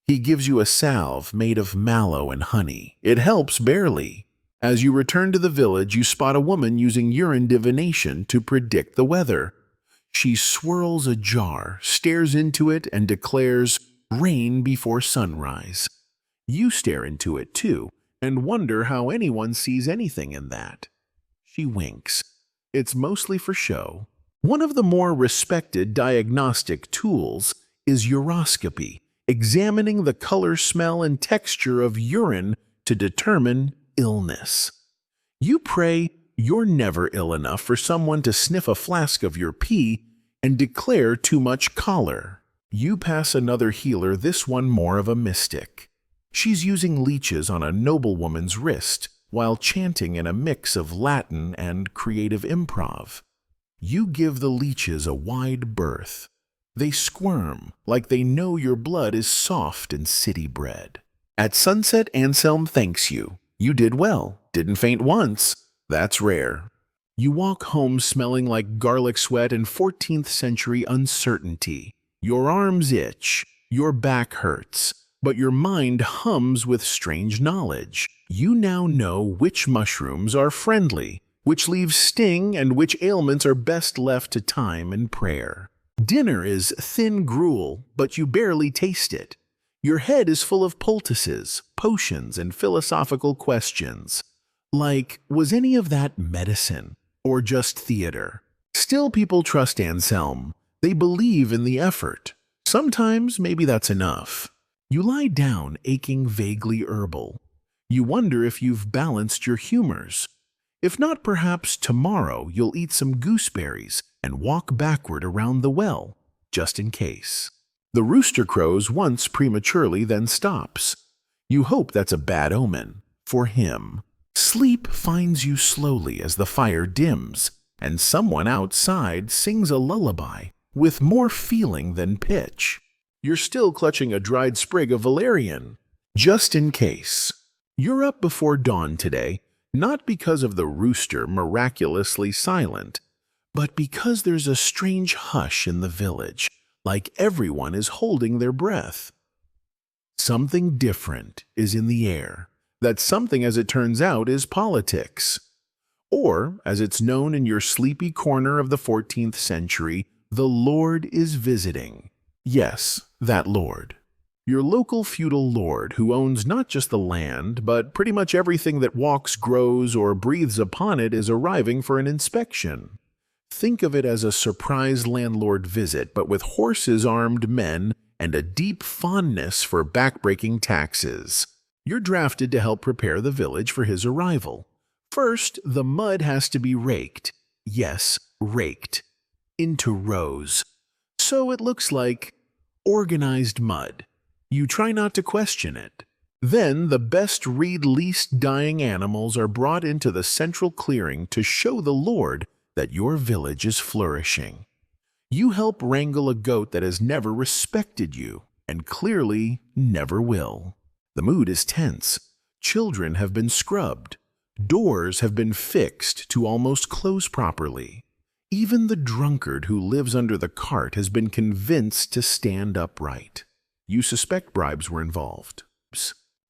He gives you a salve made of mallow and honey. It helps barely. As you return to the village, you spot a woman using urine divination to predict the weather. She swirls a jar, stares into it, and declares, "Rain before sunrise." You stare into it too, and wonder how anyone sees anything in that. She winks. It's mostly for show. One of the more respected diagnostic tools is uroscopy, examining the color, smell, and texture of urine to determine illness. You pray you're never ill enough for someone to sniff a flask of your pee and declare too much choler. You pass another healer, this one more of a mystic. She's using leeches on a noblewoman's wrist while chanting in a mix of Latin and creative improv. You give the leeches a wide berth. They squirm like they know your blood is soft and city bred. At sunset, Anselm thanks you. You did well, didn't faint once. That's rare. You walk home smelling like garlic sweat and 14th century uncertainty. Your arms itch, your back hurts, but your mind hums with strange knowledge. You now know which mushrooms are friendly, which leaves sting, and which ailments are best left to time and prayer. Dinner is thin gruel, but you barely taste it. Your head is full of poultices, potions, and philosophical questions. Like, was any of that medicine or just theater? Still, people trust Anselm. They believe in the effort. Sometimes, maybe that's enough. You lie down, aching vaguely herbal. You wonder if you've balanced your humors. If not, perhaps tomorrow you'll eat some gooseberries and walk backward around the well, just in case. The rooster crows once prematurely, then stops. You hope that's a bad omen for him. Sleep finds you slowly as the fire dims, and someone outside sings a lullaby with more feeling than pitch. You're still clutching a dried sprig of valerian, just in case. You're up before dawn today, not because of the rooster miraculously silent, but because there's a strange hush in the village, like everyone is holding their breath. Something different is in the air. That something, as it turns out, is politics. Or, as it's known in your sleepy corner of the 14th century, the Lord is visiting. Yes, that Lord. Your local feudal lord who owns not just the land, but pretty much everything that walks, grows, or breathes upon it is arriving for an inspection. Think of it as a surprise landlord visit, but with horses, armed men, and a deep fondness for backbreaking taxes. You're drafted to help prepare the village for his arrival. First, the mud has to be raked. Yes, raked. Into rows. So it looks like organized mud. You try not to question it. Then the best read least dying animals are brought into the central clearing to show the Lord that your village is flourishing. You help wrangle a goat that has never respected you, and clearly never will. The mood is tense. Children have been scrubbed. Doors have been fixed to almost close properly. Even the drunkard who lives under the cart has been convinced to stand upright. You suspect bribes were involved.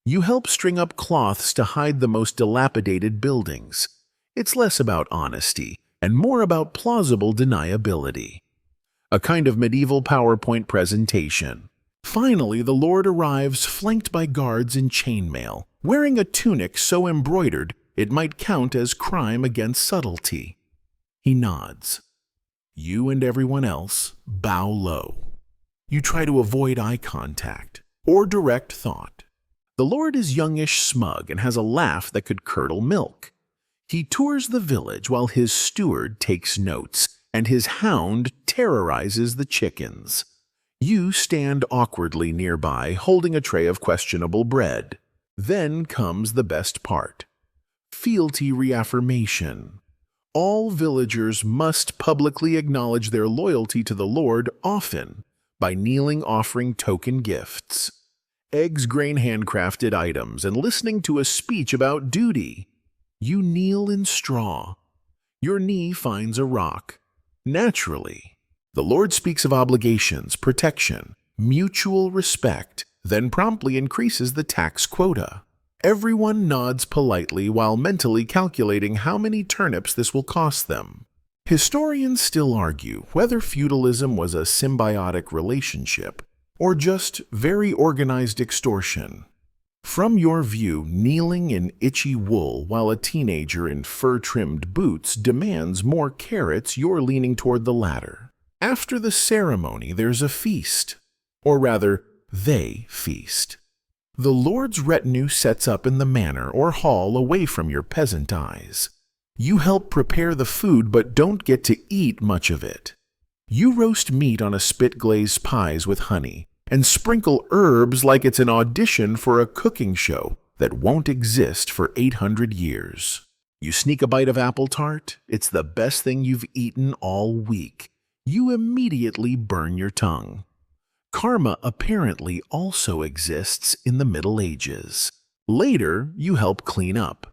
You help string up cloths to hide the most dilapidated buildings. It's less about honesty and more about plausible deniability. A kind of medieval PowerPoint presentation. Finally, the Lord arrives flanked by guards in chainmail, wearing a tunic so embroidered it might count as crime against subtlety. He nods. You and everyone else bow low. You try to avoid eye contact or direct thought. The Lord is youngish smug and has a laugh that could curdle milk. He tours the village while his steward takes notes, and his hound terrorizes the chickens. You stand awkwardly nearby, holding a tray of questionable bread. Then comes the best part: fealty reaffirmation. All villagers must publicly acknowledge their loyalty to the Lord, often by kneeling, offering token gifts. Eggs, grain, handcrafted items, and listening to a speech about duty. You kneel in straw. Your knee finds a rock. Naturally, the Lord speaks of obligations, protection, mutual respect, then promptly increases the tax quota. Everyone nods politely while mentally calculating how many turnips this will cost them. Historians still argue whether feudalism was a symbiotic relationship or just very organized extortion. From your view, kneeling in itchy wool while a teenager in fur-trimmed boots demands more carrots, you're leaning toward the latter. After the ceremony, there's a feast. Or rather, they feast. The Lord's retinue sets up in the manor or hall away from your peasant eyes. You help prepare the food but don't get to eat much of it. You roast meat on a spit-glazed pies with honey and sprinkle herbs like it's an audition for a cooking show that won't exist for 800 years. You sneak a bite of apple tart. It's the best thing you've eaten all week. You immediately burn your tongue. Karma apparently also exists in the Middle Ages. Later, you help clean up.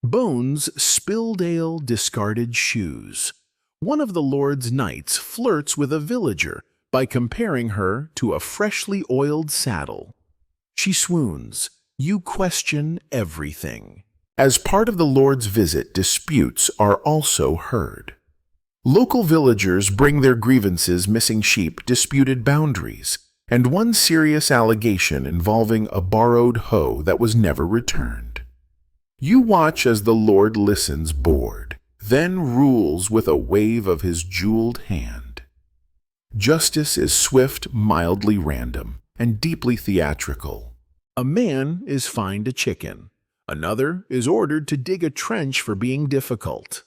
Bones, spilled ale, discarded shoes. One of the Lord's knights flirts with a villager by comparing her to a freshly oiled saddle. She swoons. You question everything. As part of the Lord's visit, disputes are also heard. Local villagers bring their grievances: missing sheep, disputed boundaries, and one serious allegation involving a borrowed hoe that was never returned. You watch as the Lord listens, bored, then rules with a wave of his jeweled hand. Justice is swift, mildly random, and deeply theatrical. A man is fined a chicken. Another is ordered to dig a trench for being difficult.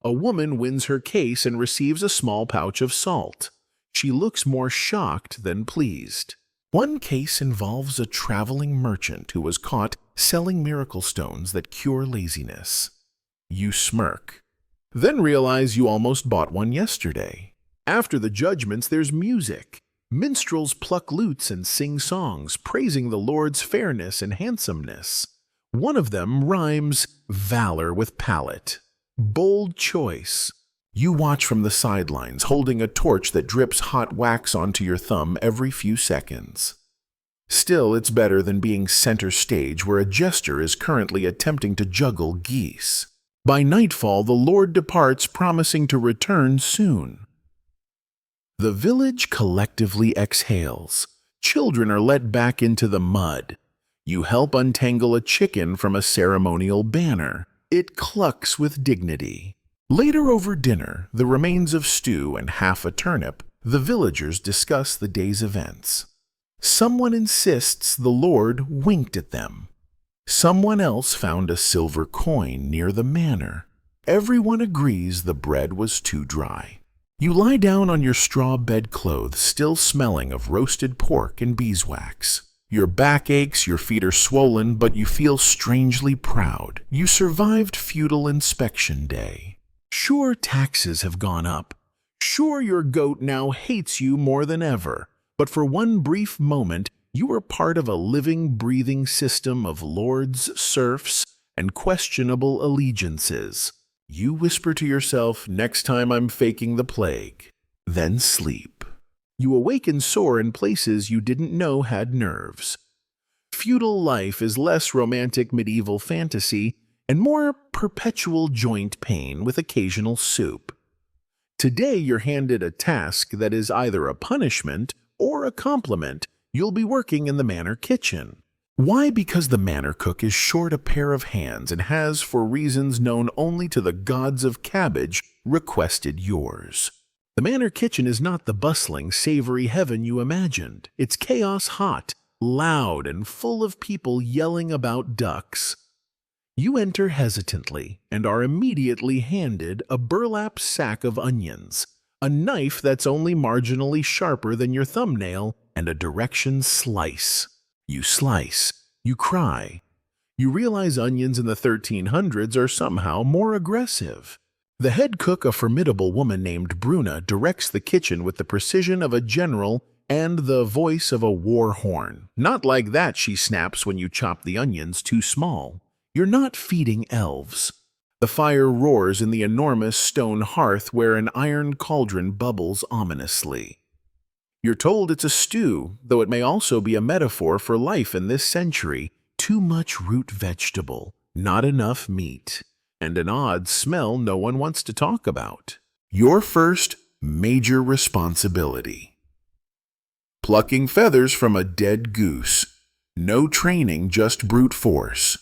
A woman wins her case and receives a small pouch of salt. She looks more shocked than pleased. One case involves a traveling merchant who was caught selling miracle stones that cure laziness. You smirk, then realize you almost bought one yesterday. After the judgments, there's music. Minstrels pluck lutes and sing songs, praising the Lord's fairness and handsomeness. One of them rhymes valor with palate. Bold choice. You watch from the sidelines, holding a torch that drips hot wax onto your thumb every few seconds. Still, it's better than being center stage where a jester is currently attempting to juggle geese. By nightfall, the Lord departs, promising to return soon. The village collectively exhales. Children are let back into the mud. You help untangle a chicken from a ceremonial banner. It clucks with dignity. Later over dinner, the remains of stew and half a turnip, the villagers discuss the day's events. Someone insists the Lord winked at them. Someone else found a silver coin near the manor. Everyone agrees the bread was too dry. You lie down on your straw bedclothes, still smelling of roasted pork and beeswax. Your back aches, your feet are swollen, but you feel strangely proud. You survived feudal inspection day. Sure, taxes have gone up. Sure, your goat now hates you more than ever. But for one brief moment, you were part of a living, breathing system of lords, serfs, and questionable allegiances. You whisper to yourself, next time I'm faking the plague. Then sleep. You awaken sore in places you didn't know had nerves. Feudal life is less romantic medieval fantasy and more perpetual joint pain with occasional soup. Today you're handed a task that is either a punishment or a compliment. You'll be working in the manor kitchen. Why? Because the manor cook is short a pair of hands and has, for reasons known only to the gods of cabbage, requested yours. The manor kitchen is not the bustling, savory heaven you imagined. It's chaos hot, loud, and full of people yelling about ducks. You enter hesitantly and are immediately handed a burlap sack of onions, a knife that's only marginally sharper than your thumbnail, and a directions slice. You slice. You cry. You realize onions in the 1300s are somehow more aggressive. The head cook, a formidable woman named Bruna, directs the kitchen with the precision of a general and the voice of a war horn. Not like that, she snaps when you chop the onions too small. You're not feeding elves. The fire roars in the enormous stone hearth where an iron cauldron bubbles ominously. You're told it's a stew, though it may also be a metaphor for life in this century. Too much root vegetable, not enough meat, and an odd smell no one wants to talk about. Your first major responsibility. Plucking feathers from a dead goose. No training, just brute force.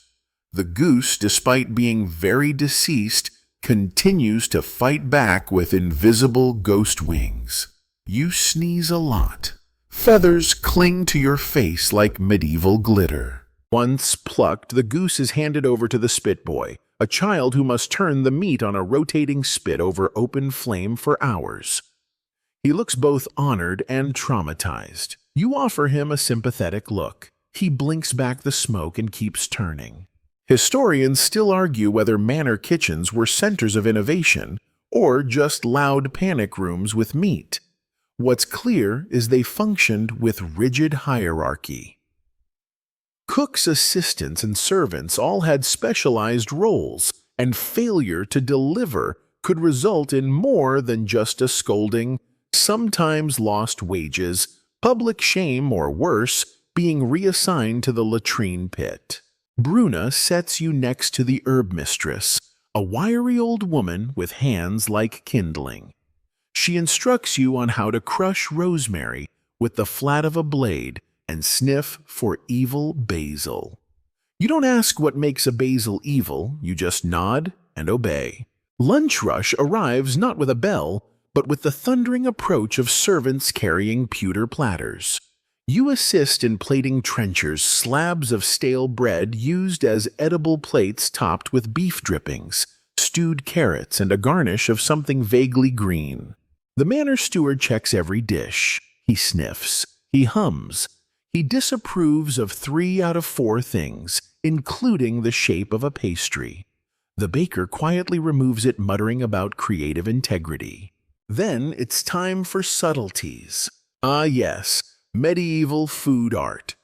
The goose, despite being very deceased, continues to fight back with invisible ghost wings. You sneeze a lot. Feathers cling to your face like medieval glitter. Once plucked, the goose is handed over to the spit boy, a child who must turn the meat on a rotating spit over open flame for hours. He looks both honored and traumatized. You offer him a sympathetic look. He blinks back the smoke and keeps turning. Historians still argue whether manor kitchens were centers of innovation or just loud panic rooms with meat. What's clear is they functioned with rigid hierarchy. Cooks, assistants, and servants all had specialized roles, and failure to deliver could result in more than just a scolding, sometimes lost wages, public shame, or worse, being reassigned to the latrine pit. Bruna sets you next to the herb mistress, a wiry old woman with hands like kindling. She instructs you on how to crush rosemary with the flat of a blade and sniff for evil basil. You don't ask what makes a basil evil, you just nod and obey. Lunch rush arrives not with a bell, but with the thundering approach of servants carrying pewter platters. You assist in plating trenchers, slabs of stale bread used as edible plates topped with beef drippings, stewed carrots, and a garnish of something vaguely green. The manor steward checks every dish. He sniffs. He hums. He disapproves of 3 out of 4 things, including the shape of a pastry. The baker quietly removes it, muttering about creative integrity. Then it's time for subtleties. Ah, yes. Medieval food art.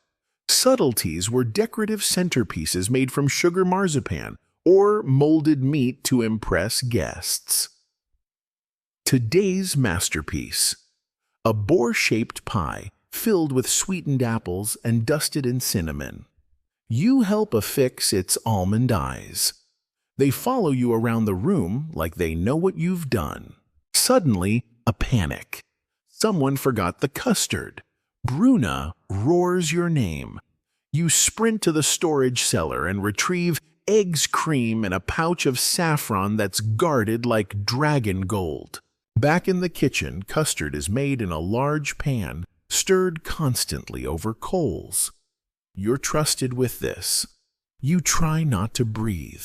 Subtleties were decorative centerpieces made from sugar marzipan or molded meat to impress guests. Today's masterpiece. A boar-shaped pie filled with sweetened apples and dusted in cinnamon. You help affix its almond eyes. They follow you around the room like they know what you've done. Suddenly, a panic. Someone forgot the custard. Bruna roars your name. You sprint to the storage cellar and retrieve eggs, cream, and a pouch of saffron that's guarded like dragon gold. Back in the kitchen, custard is made in a large pan, stirred constantly over coals. You're trusted with this. You try not to breathe.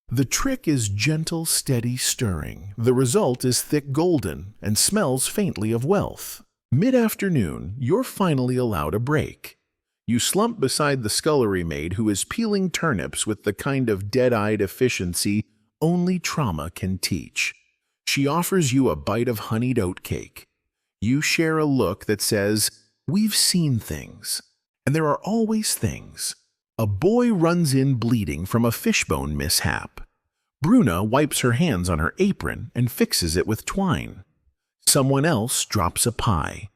The trick is gentle, steady stirring. The result is thick golden and smells faintly of wealth. Mid-afternoon, you're finally allowed a break. You slump beside the scullery maid who is peeling turnips with the kind of dead-eyed efficiency only trauma can teach. She offers you a bite of honeyed oatcake. You share a look that says, "We've seen things." And there are always things. A boy runs in bleeding from a fishbone mishap. Bruna wipes her hands on her apron and fixes it with twine. Someone else drops a pie.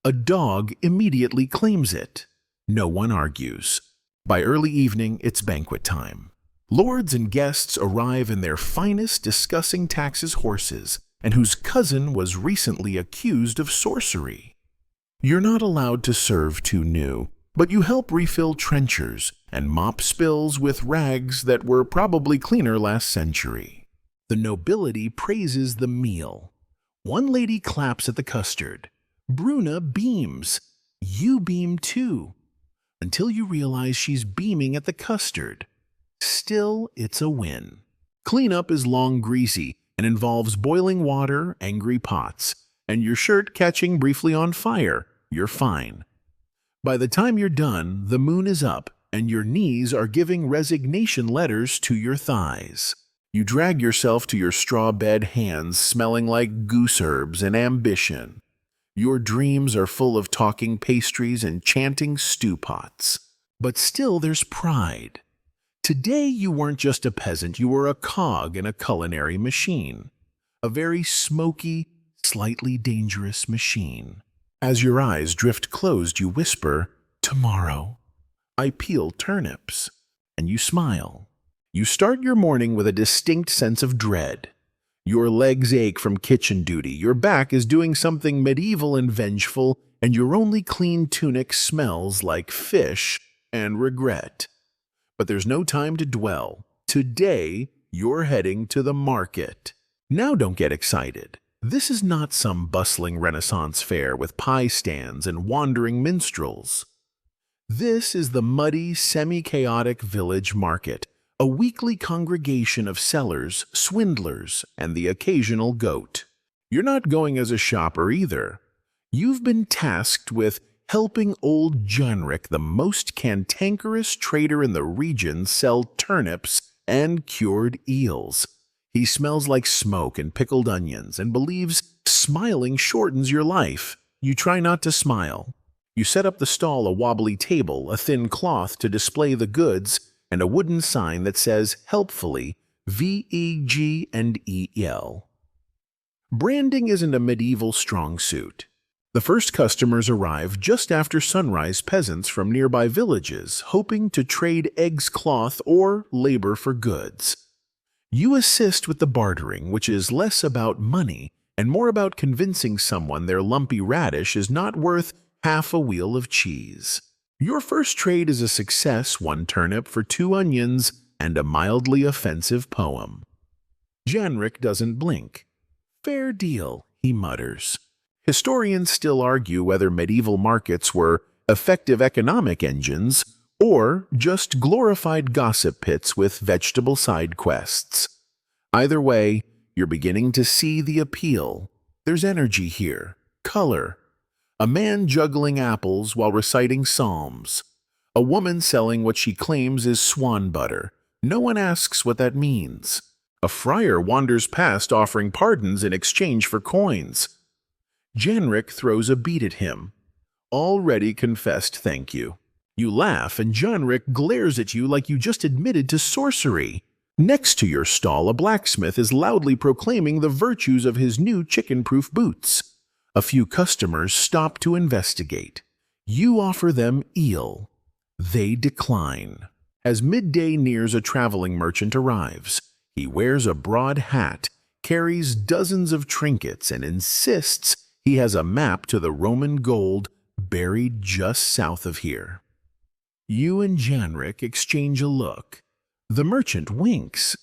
A dog immediately claims it. No one argues. By early evening, it's banquet time. Lords and guests arrive in their finest, discussing taxes horses, and whose cousin was recently accused of sorcery. You're not allowed to serve too new, but you help refill trenchers and mop spills with rags that were probably cleaner last century. The nobility praises the meal. One lady claps at the custard. Bruna beams. You beam too, until you realize she's beaming at the custard. Still, it's a win. Cleanup is long greasy and involves boiling water, angry pots, and your shirt catching briefly on fire. You're fine. By the time you're done, the moon is up, and your knees are giving resignation letters to your thighs. You drag yourself to your straw bed hands smelling like goose herbs and ambition. Your dreams are full of talking pastries and chanting stew pots. But still there's pride. Today you weren't just a peasant, you were a cog in a culinary machine. A very smoky, slightly dangerous machine. As your eyes drift closed, you whisper, "Tomorrow, I peel turnips," and you smile. You start your morning with a distinct sense of dread. Your legs ache from kitchen duty, your back is doing something medieval and vengeful, and your only clean tunic smells like fish and regret. But there's no time to dwell. Today, you're heading to the market. Now don't get excited. This is not some bustling Renaissance fair with pie stands and wandering minstrels. This is the muddy, semi-chaotic village market, a weekly congregation of sellers, swindlers, and the occasional goat. You're not going as a shopper either. You've been tasked with helping old Janrik, the most cantankerous trader in the region, sell turnips and cured eels. He smells like smoke and pickled onions and believes smiling shortens your life. You try not to smile. You set up the stall, a wobbly table, a thin cloth to display the goods, and a wooden sign that says, helpfully, VEG and EL. Branding isn't a medieval strong suit. The first customers arrive just after sunrise, peasants from nearby villages, hoping to trade eggs cloth or labor for goods. You assist with the bartering, which is less about money and more about convincing someone their lumpy radish is not worth half a wheel of cheese. Your first trade is a success, 1 turnip for 2 onions and a mildly offensive poem. Janrik doesn't blink. Fair deal, he mutters. Historians still argue whether medieval markets were effective economic engines or just glorified gossip pits with vegetable side quests. Either way, you're beginning to see the appeal. There's energy here, color. A man juggling apples while reciting psalms. A woman selling what she claims is swan butter. No one asks what that means. A friar wanders past offering pardons in exchange for coins. Janrik throws a bead at him. Already confessed thank you. You laugh, and Janrik glares at you like you just admitted to sorcery. Next to your stall, a blacksmith is loudly proclaiming the virtues of his new chicken-proof boots. A few customers stop to investigate. You offer them eel. They decline. As midday nears, a traveling merchant arrives. He wears a broad hat, carries dozens of trinkets, and insists he has a map to the Roman gold buried just south of here. You and Janrik exchange a look. The merchant winks.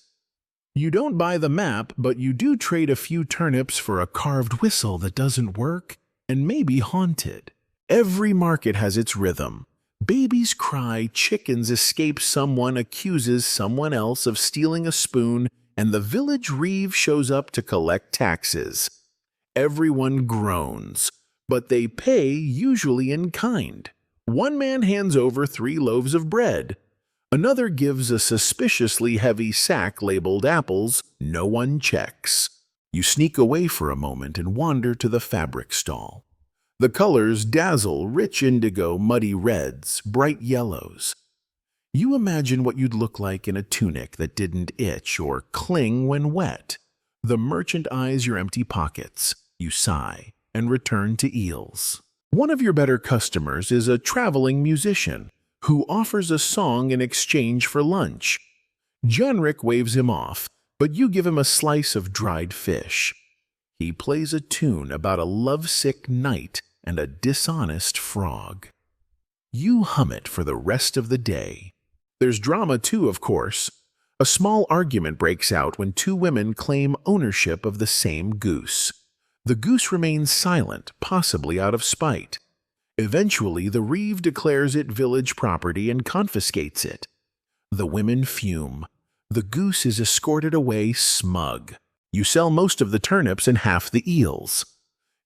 You don't buy the map, but you do trade a few turnips for a carved whistle that doesn't work and may be haunted. Every market has its rhythm. Babies cry, chickens escape, someone accuses someone else of stealing a spoon, and the village reeve shows up to collect taxes. Everyone groans, but they pay usually in kind. One man hands over 3 loaves of bread. Another gives a suspiciously heavy sack labeled apples. No one checks. You sneak away for a moment and wander to the fabric stall. The colors dazzle: rich indigo, muddy reds, bright yellows. You imagine what you'd look like in a tunic that didn't itch or cling when wet. The merchant eyes your empty pockets. You sigh and return to eels. One of your better customers is a traveling musician who offers a song in exchange for lunch. Janrik waves him off, but you give him a slice of dried fish. He plays a tune about a lovesick knight and a dishonest frog. You hum it for the rest of the day. There's drama too, of course. A small argument breaks out when 2 women claim ownership of the same goose. The goose remains silent, possibly out of spite. Eventually, the reeve declares it village property and confiscates it. The women fume. The goose is escorted away smug. You sell most of the turnips and half the eels.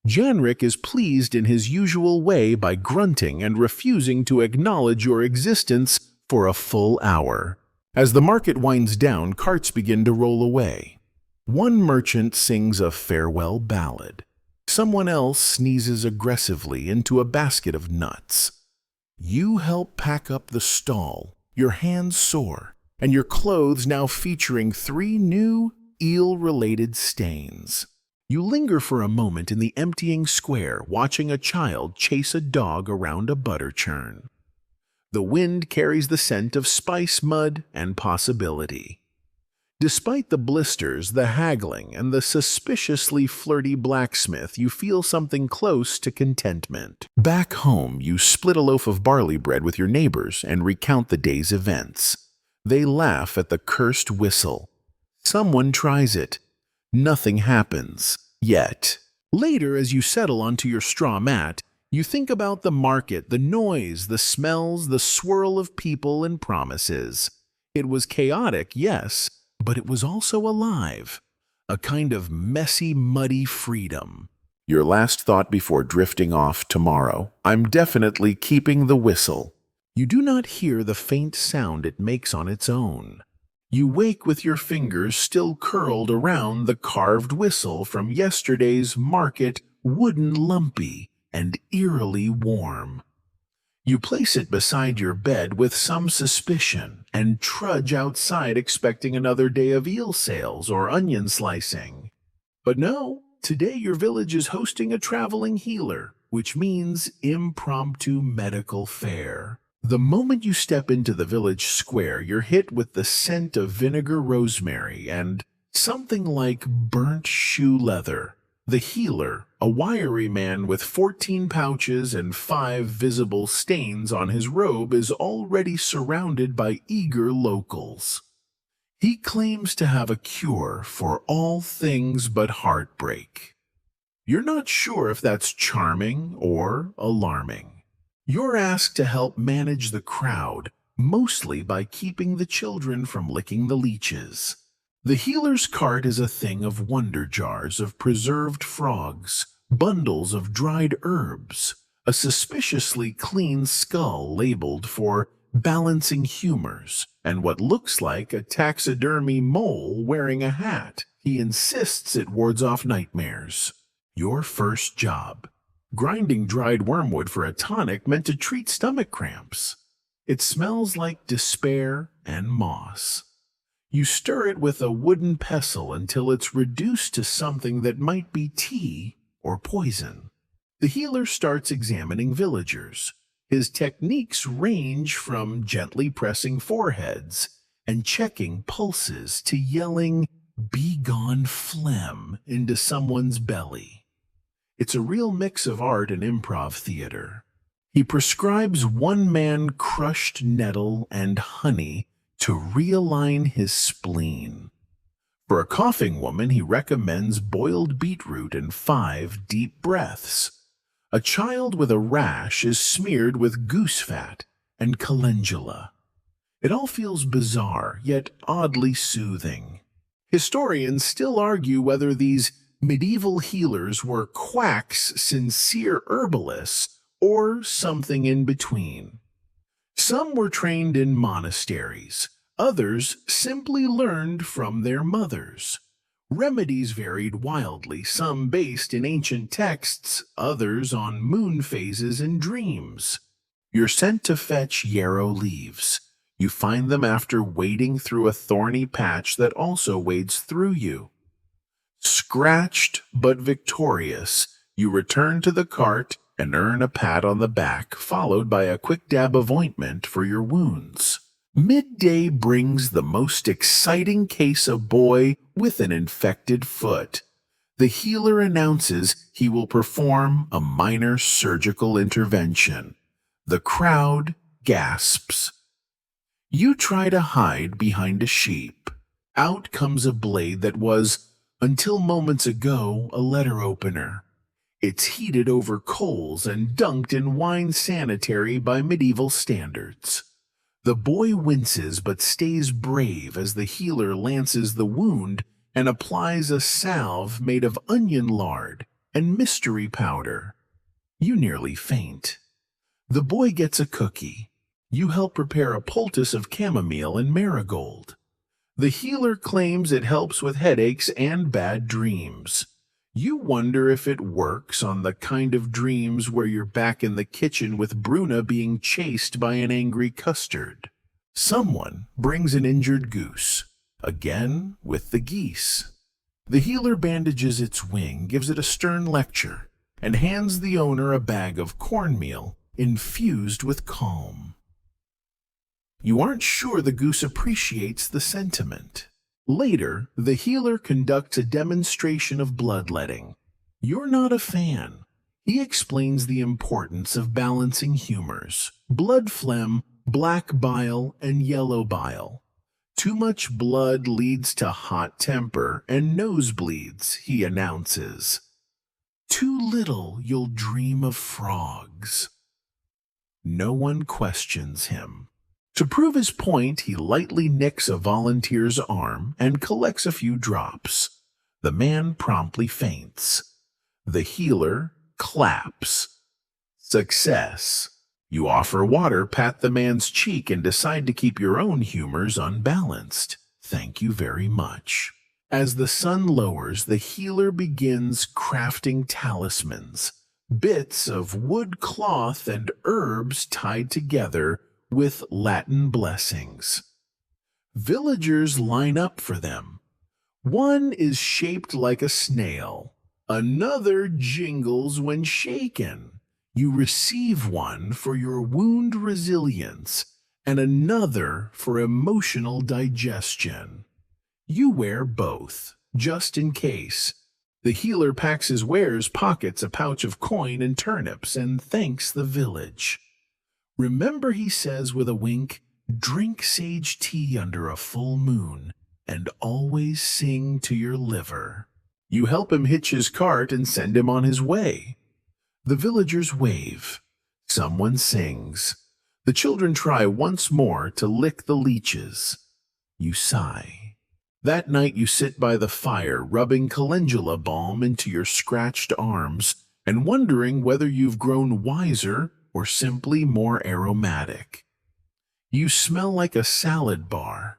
Janrik is pleased in his usual way by grunting and refusing to acknowledge your existence for a full hour. As the market winds down, carts begin to roll away. One merchant sings a farewell ballad. Someone else sneezes aggressively into a basket of nuts. You help pack up the stall, your hands sore, and your clothes now featuring 3 new eel-related stains. You linger for a moment in the emptying square, watching a child chase a dog around a butter churn. The wind carries the scent of spice mud and possibility. Despite the blisters, the haggling, and the suspiciously flirty blacksmith, you feel something close to contentment. Back home, you split a loaf of barley bread with your neighbors and recount the day's events. They laugh at the cursed whistle. Someone tries it. Nothing happens. Yet. Later, as you settle onto your straw mat, you think about the market, the noise, the smells, the swirl of people and promises. It was chaotic, yes, but it was also alive. A kind of messy, muddy freedom. Your last thought before drifting off tomorrow: I'm definitely keeping the whistle. You do not hear the faint sound it makes on its own. You wake with your fingers still curled around the carved whistle from yesterday's market, wooden, lumpy, and eerily warm. You place it beside your bed with some suspicion and trudge outside expecting another day of eel sales or onion slicing. But no, today your village is hosting a traveling healer, which means impromptu medical fair. The moment you step into the village square, you're hit with the scent of vinegar rosemary and something like burnt shoe leather. The healer, a wiry man with 14 pouches and 5 visible stains on his robe, is already surrounded by eager locals. He claims to have a cure for all things but heartbreak. You're not sure if that's charming or alarming. You're asked to help manage the crowd, mostly by keeping the children from licking the leeches. The healer's cart is a thing of wonder jars of preserved frogs, bundles of dried herbs, a suspiciously clean skull labeled for balancing humors, and what looks like a taxidermy mole wearing a hat. He insists it wards off nightmares. Your first job: grinding dried wormwood for a tonic meant to treat stomach cramps. It smells like despair and moss. You stir it with a wooden pestle until it's reduced to something that might be tea or poison. The healer starts examining villagers. His techniques range from gently pressing foreheads and checking pulses to yelling "Begone phlegm" into someone's belly. It's a real mix of art and improv theater. He prescribes one-man crushed nettle and honey to realign his spleen. For a coughing woman, he recommends boiled beetroot and 5 deep breaths. A child with a rash is smeared with goose fat and calendula. It all feels bizarre, yet oddly soothing. Historians still argue whether these medieval healers were quacks, sincere herbalists, or something in between. Some were trained in monasteries. Others simply learned from their mothers. Remedies varied wildly, some based in ancient texts, others on moon phases and dreams. You're sent to fetch yarrow leaves. You find them after wading through a thorny patch that also wades through you. Scratched but victorious, you return to the cart and earn a pat on the back, followed by a quick dab of ointment for your wounds. Midday brings the most exciting case: a boy with an infected foot. The healer announces he will perform a minor surgical intervention. The crowd gasps. You try to hide behind a sheep. Out comes a blade that was Until moments ago, a letter opener. It's heated over coals and dunked in wine sanitary by medieval standards. The boy winces but stays brave as the healer lances the wound and applies a salve made of onion lard and mystery powder. You nearly faint. The boy gets a cookie. You help prepare a poultice of chamomile and marigold. The healer claims it helps with headaches and bad dreams. You wonder if it works on the kind of dreams where you're back in the kitchen with Bruna being chased by an angry custard. Someone brings an injured goose, again with the geese. The healer bandages its wing, gives it a stern lecture, and hands the owner a bag of cornmeal infused with calm. You aren't sure the goose appreciates the sentiment. Later, the healer conducts a demonstration of bloodletting. You're not a fan. He explains the importance of balancing humors: blood phlegm, black bile, and yellow bile. Too much blood leads to hot temper and nosebleeds, he announces. Too little, you'll dream of frogs. No one questions him. To prove his point, he lightly nicks a volunteer's arm and collects a few drops. The man promptly faints. The healer claps. Success. You offer water, pat the man's cheek, and decide to keep your own humors unbalanced. Thank you very much. As the sun lowers, the healer begins crafting talismans, bits of wood cloth and herbs tied together with Latin blessings. Villagers line up for them. One is shaped like a snail. Another jingles when shaken. You receive one for your wound resilience and another for emotional digestion. You wear both, just in case. The healer packs his wares, pockets a pouch of coin and turnips, and thanks the village. Remember, he says with a wink, drink sage tea under a full moon, and always sing to your liver. You help him hitch his cart and send him on his way. The villagers wave. Someone sings. The children try once more to lick the leeches. You sigh. That night you sit by the fire, rubbing calendula balm into your scratched arms, and wondering whether you've grown wiser or simply more aromatic. You smell like a salad bar,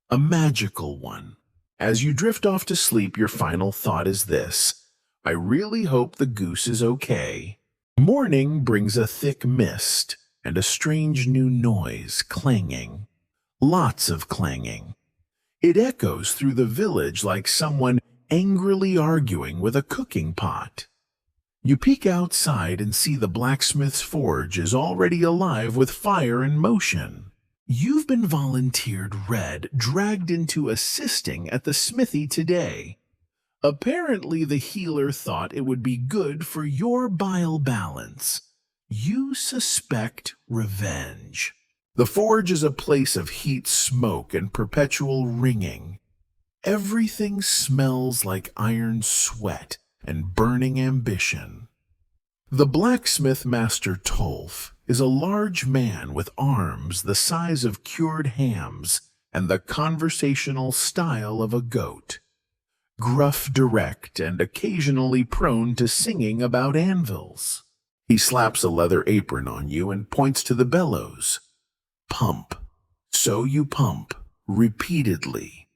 a magical one. As you drift off to sleep, your final thought is this: I really hope the goose is okay. Morning brings a thick mist and a strange new noise, clanging. Lots of clanging. It echoes through the village like someone angrily arguing with a cooking pot. You peek outside and see the blacksmith's forge is already alive with fire and motion. You've been volunteered red, dragged into assisting at the smithy today. Apparently the healer thought it would be good for your bile balance. You suspect revenge. The forge is a place of heat, smoke, and perpetual ringing. Everything smells like iron sweat and burning ambition. The blacksmith master Tolf is a large man with arms the size of cured hams and the conversational style of a goat. Gruff, direct, and occasionally prone to singing about anvils. He slaps a leather apron on you and points to the bellows. Pump. So you pump, repeatedly,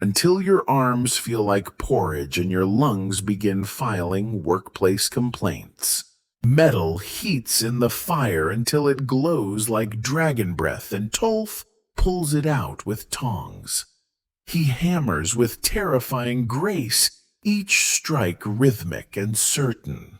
until your arms feel like porridge and your lungs begin filing workplace complaints. Metal heats in the fire until it glows like dragon breath, and Tolf pulls it out with tongs. He hammers with terrifying grace, each strike rhythmic and certain.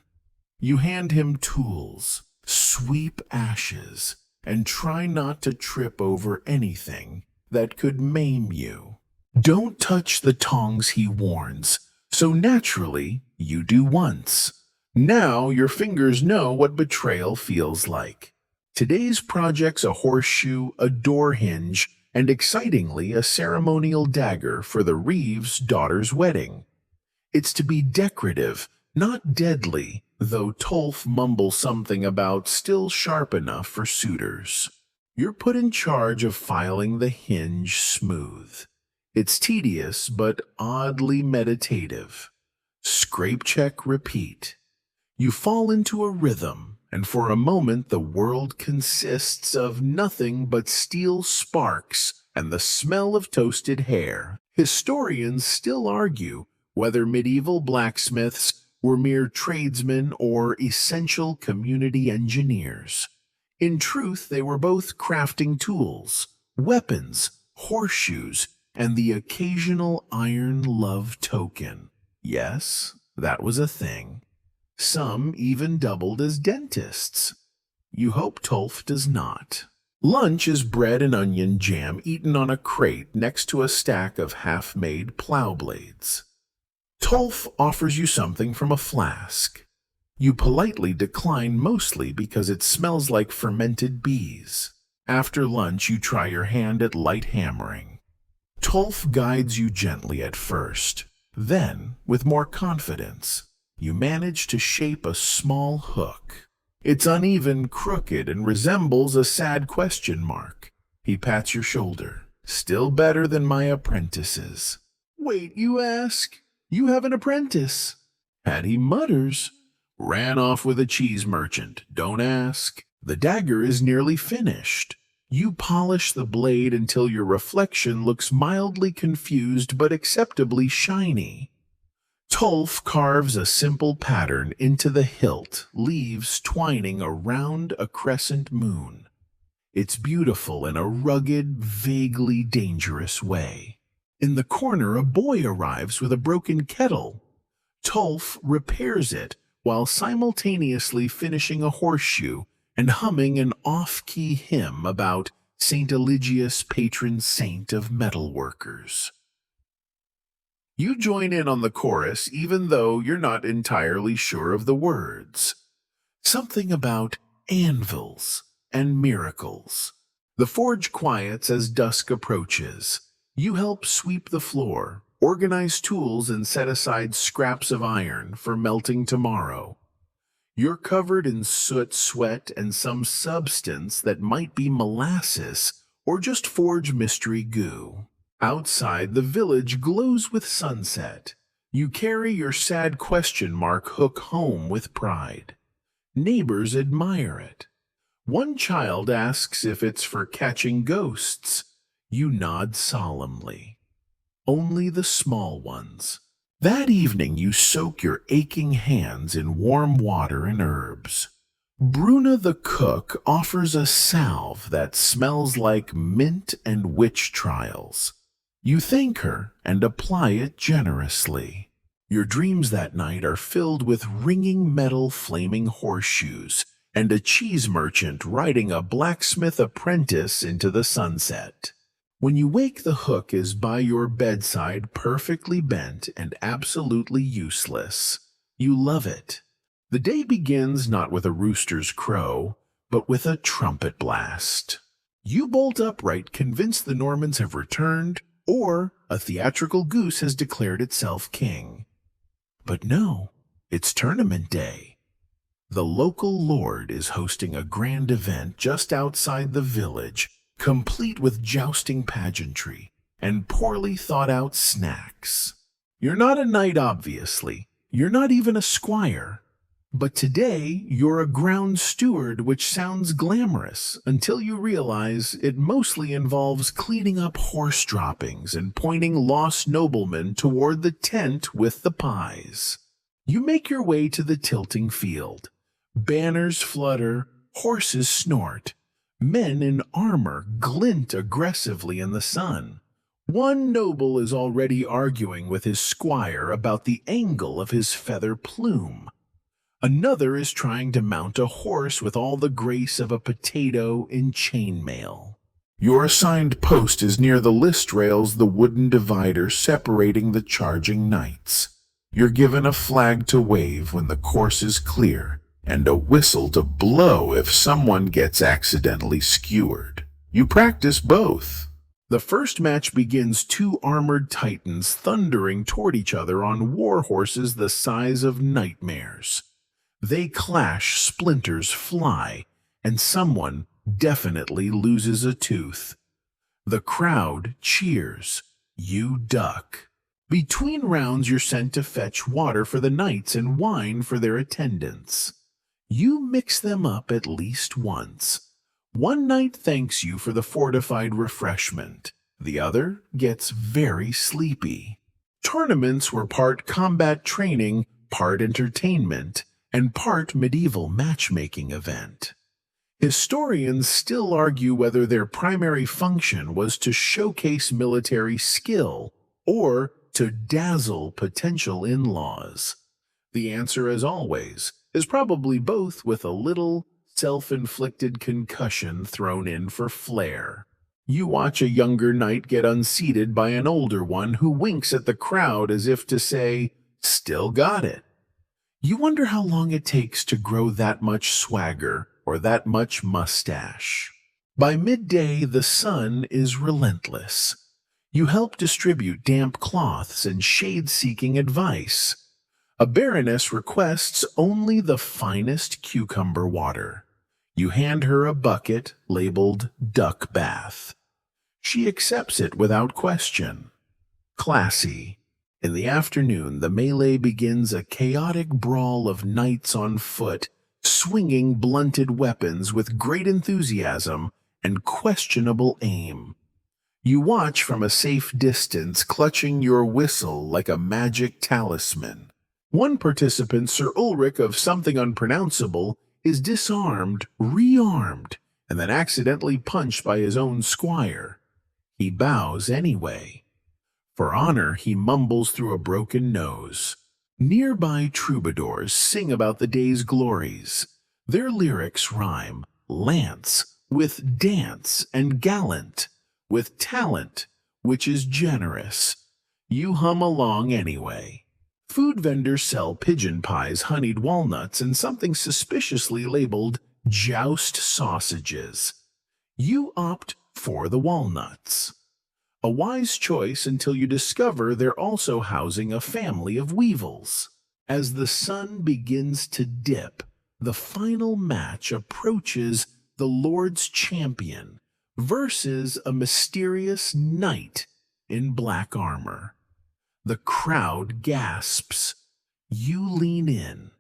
You hand him tools, sweep ashes, and try not to trip over anything that could maim you. Don't touch the tongs, he warns, so naturally you do once. Now your fingers know what betrayal feels like. Today's project's a horseshoe, a door hinge, and excitingly a ceremonial dagger for the Reeves' daughter's wedding. It's to be decorative, not deadly, though Tolf mumbles something about still sharp enough for suitors. You're put in charge of filing the hinge smooth. It's tedious but oddly meditative. Scrape check repeat. You fall into a rhythm, and for a moment the world consists of nothing but steel sparks and the smell of toasted hair. Historians still argue whether medieval blacksmiths were mere tradesmen or essential community engineers. In truth, they were both crafting tools, weapons, horseshoes, and the occasional iron love token. Yes, that was a thing. Some even doubled as dentists. You hope Tolf does not. Lunch is bread and onion jam eaten on a crate next to a stack of half-made plow blades. Tolf offers you something from a flask. You politely decline, mostly because it smells like fermented bees. After lunch, you try your hand at light hammering. Tolf guides you gently at first. Then, with more confidence, you manage to shape a small hook. It's uneven, crooked, and resembles a sad question mark. He pats your shoulder. Still better than my apprentice's. Wait, you ask? You have an apprentice? Patty mutters. Ran off with a cheese merchant. Don't ask. The dagger is nearly finished. You polish the blade until your reflection looks mildly confused but acceptably shiny. Tolf carves a simple pattern into the hilt, leaves twining around a crescent moon. It's beautiful in a rugged, vaguely dangerous way. In the corner, a boy arrives with a broken kettle. Tolf repairs it while simultaneously finishing a horseshoe and humming an off-key hymn about Saint Eligius, patron saint of metalworkers. You join in on the chorus even though you're not entirely sure of the words. Something about anvils and miracles. The forge quiets as dusk approaches. You help sweep the floor, organize tools, and set aside scraps of iron for melting tomorrow. You're covered in soot, sweat, and some substance that might be molasses or just forge mystery goo. Outside, the village glows with sunset. You carry your sad question mark hook home with pride. Neighbors admire it. One child asks if it's for catching ghosts. You nod solemnly. Only the small ones. That evening you soak your aching hands in warm water and herbs. Bruna the cook offers a salve that smells like mint and witch trials. You thank her and apply it generously. Your dreams that night are filled with ringing metal flaming horseshoes and a cheese merchant riding a blacksmith apprentice into the sunset. When you wake, the hook is by your bedside, perfectly bent and absolutely useless. You love it. The day begins not with a rooster's crow, but with a trumpet blast. You bolt upright, convinced the Normans have returned, or a theatrical goose has declared itself king. But no, it's tournament day. The local lord is hosting a grand event just outside the village, complete with jousting pageantry and poorly thought-out snacks. You're not a knight, obviously. You're not even a squire. But today, you're a ground steward, which sounds glamorous until you realize it mostly involves cleaning up horse droppings and pointing lost noblemen toward the tent with the pies. You make your way to the tilting field. Banners flutter, horses snort. Men in armor glint aggressively in the sun. One noble is already arguing with his squire about the angle of his feather plume. Another is trying to mount a horse with all the grace of a potato in chainmail. Your assigned post is near the list rails, the wooden divider separating the charging knights. You're given a flag to wave when the course is clear, and a whistle to blow if someone gets accidentally skewered. You practice both. The first match begins two armored titans thundering toward each other on war horses the size of nightmares. They clash, splinters fly, and someone definitely loses a tooth. The crowd cheers. You duck. Between rounds, you're sent to fetch water for the knights and wine for their attendants. You mix them up at least once. One knight thanks you for the fortified refreshment. The other gets very sleepy. Tournaments were part combat training, part entertainment, and part medieval matchmaking event. Historians still argue whether their primary function was to showcase military skill or to dazzle potential in-laws. The answer, as always, is probably both, with a little self-inflicted concussion thrown in for flair. You watch a younger knight get unseated by an older one who winks at the crowd as if to say, "Still got it." You wonder how long it takes to grow that much swagger or that much mustache. By midday, the sun is relentless. You help distribute damp cloths and shade-seeking advice. A baroness requests only the finest cucumber water. You hand her a bucket labeled duck bath. She accepts it without question. Classy. In the afternoon, the melee begins, a chaotic brawl of knights on foot, swinging blunted weapons with great enthusiasm and questionable aim. You watch from a safe distance, clutching your whistle like a magic talisman. One participant, Sir Ulrich of something unpronounceable, is disarmed, rearmed, and then accidentally punched by his own squire. He bows anyway. For honor, he mumbles through a broken nose. Nearby troubadours sing about the day's glories. Their lyrics rhyme lance with dance and gallant, with talent, which is generous. You hum along anyway. Food vendors sell pigeon pies, honeyed walnuts, and something suspiciously labeled joust sausages. You opt for the walnuts. A wise choice until you discover they're also housing a family of weevils. As the sun begins to dip, the final match approaches, the Lord's champion versus a mysterious knight in black armor. The crowd gasps. You lean in.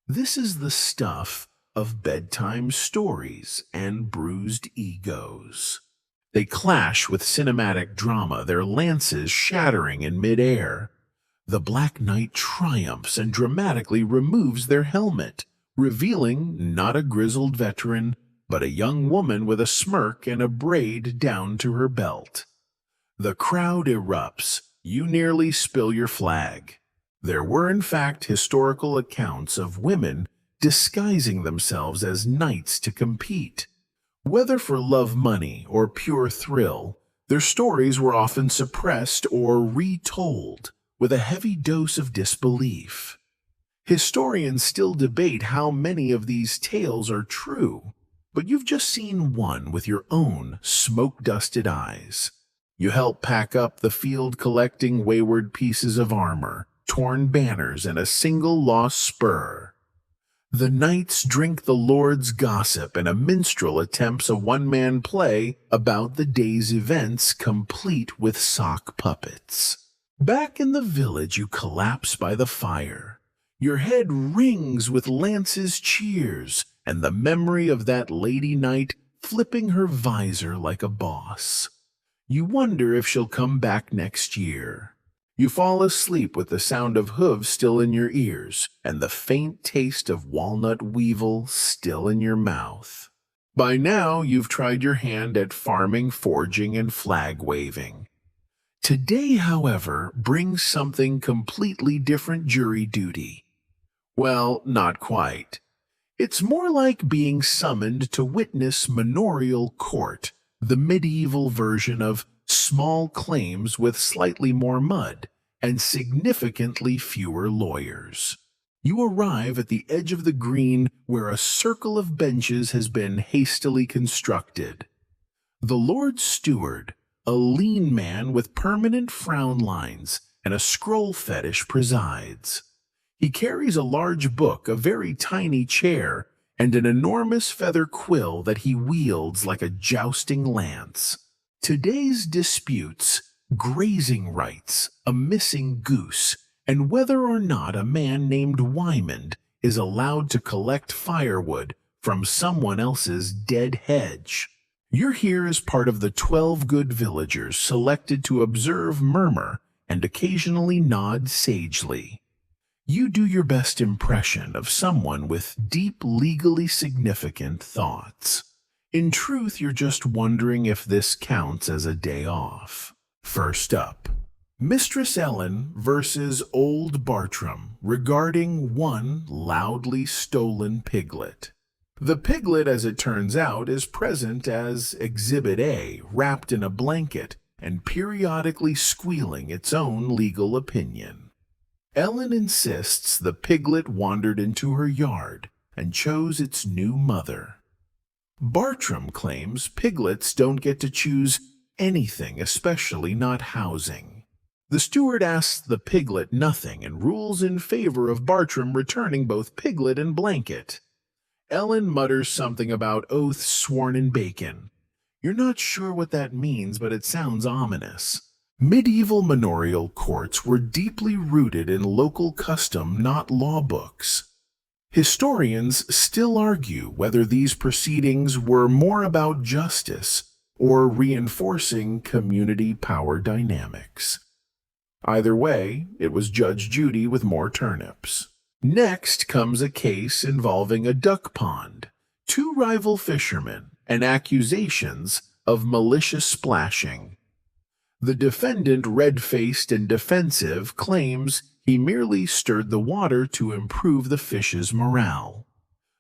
This is the stuff of bedtime stories and bruised egos. They clash with cinematic drama, their lances shattering in midair. The Black Knight triumphs and dramatically removes their helmet, revealing not a grizzled veteran, but a young woman with a smirk and a braid down to her belt. The crowd erupts. You nearly spill your flag. There were, in fact, historical accounts of women disguising themselves as knights to compete. Whether for love, money, or pure thrill, their stories were often suppressed or retold with a heavy dose of disbelief. Historians still debate how many of these tales are true, but you've just seen one with your own smoke-dusted eyes. You help pack up the field, collecting wayward pieces of armor, torn banners, and a single lost spur. The knights drink the Lord's gossip, and a minstrel attempts a one-man play about the day's events, complete with sock puppets. Back in the village, you collapse by the fire. Your head rings with Lance's cheers, and the memory of that lady knight flipping her visor like a boss. You wonder if she'll come back next year. You fall asleep with the sound of hooves still in your ears and the faint taste of walnut weevil still in your mouth. By now, you've tried your hand at farming, forging, and flag waving. Today, however, brings something completely different: jury duty. Well, not quite. It's more like being summoned to witness manorial court, the medieval version of small claims with slightly more mud and significantly fewer lawyers. You arrive at the edge of the green where a circle of benches has been hastily constructed. The Lord Steward, A lean man with permanent frown lines and a scroll fetish presides. He carries a large book, a very tiny chair, and an enormous feather quill that he wields like a jousting lance. Today's disputes, grazing rights, a missing goose, and whether or not a man named Wymond is allowed to collect firewood from someone else's dead hedge. You're here as part of the 12 good villagers selected to observe, murmur, and occasionally nod sagely. You do your best impression of someone with deep, legally significant thoughts. In truth, you're just wondering if this counts as a day off. First up, Mistress Ellen versus Old Bartram regarding one loudly stolen piglet. The piglet, as it turns out, is present as Exhibit A, wrapped in a blanket and periodically squealing its own legal opinion. Ellen insists the piglet wandered into her yard and chose its new mother. Bartram claims piglets don't get to choose anything, especially not housing. The steward asks the piglet nothing and rules in favor of Bartram returning both piglet and blanket. Ellen mutters something about oaths sworn in bacon. You're not sure what that means, but it sounds ominous. Medieval manorial courts were deeply rooted in local custom, not law books. Historians still argue whether these proceedings were more about justice or reinforcing community power dynamics. Either way, it was Judge Judy with more turnips. Next comes a case involving a duck pond, two rival fishermen, and accusations of malicious splashing. The defendant, red-faced and defensive, claims he merely stirred the water to improve the fish's morale.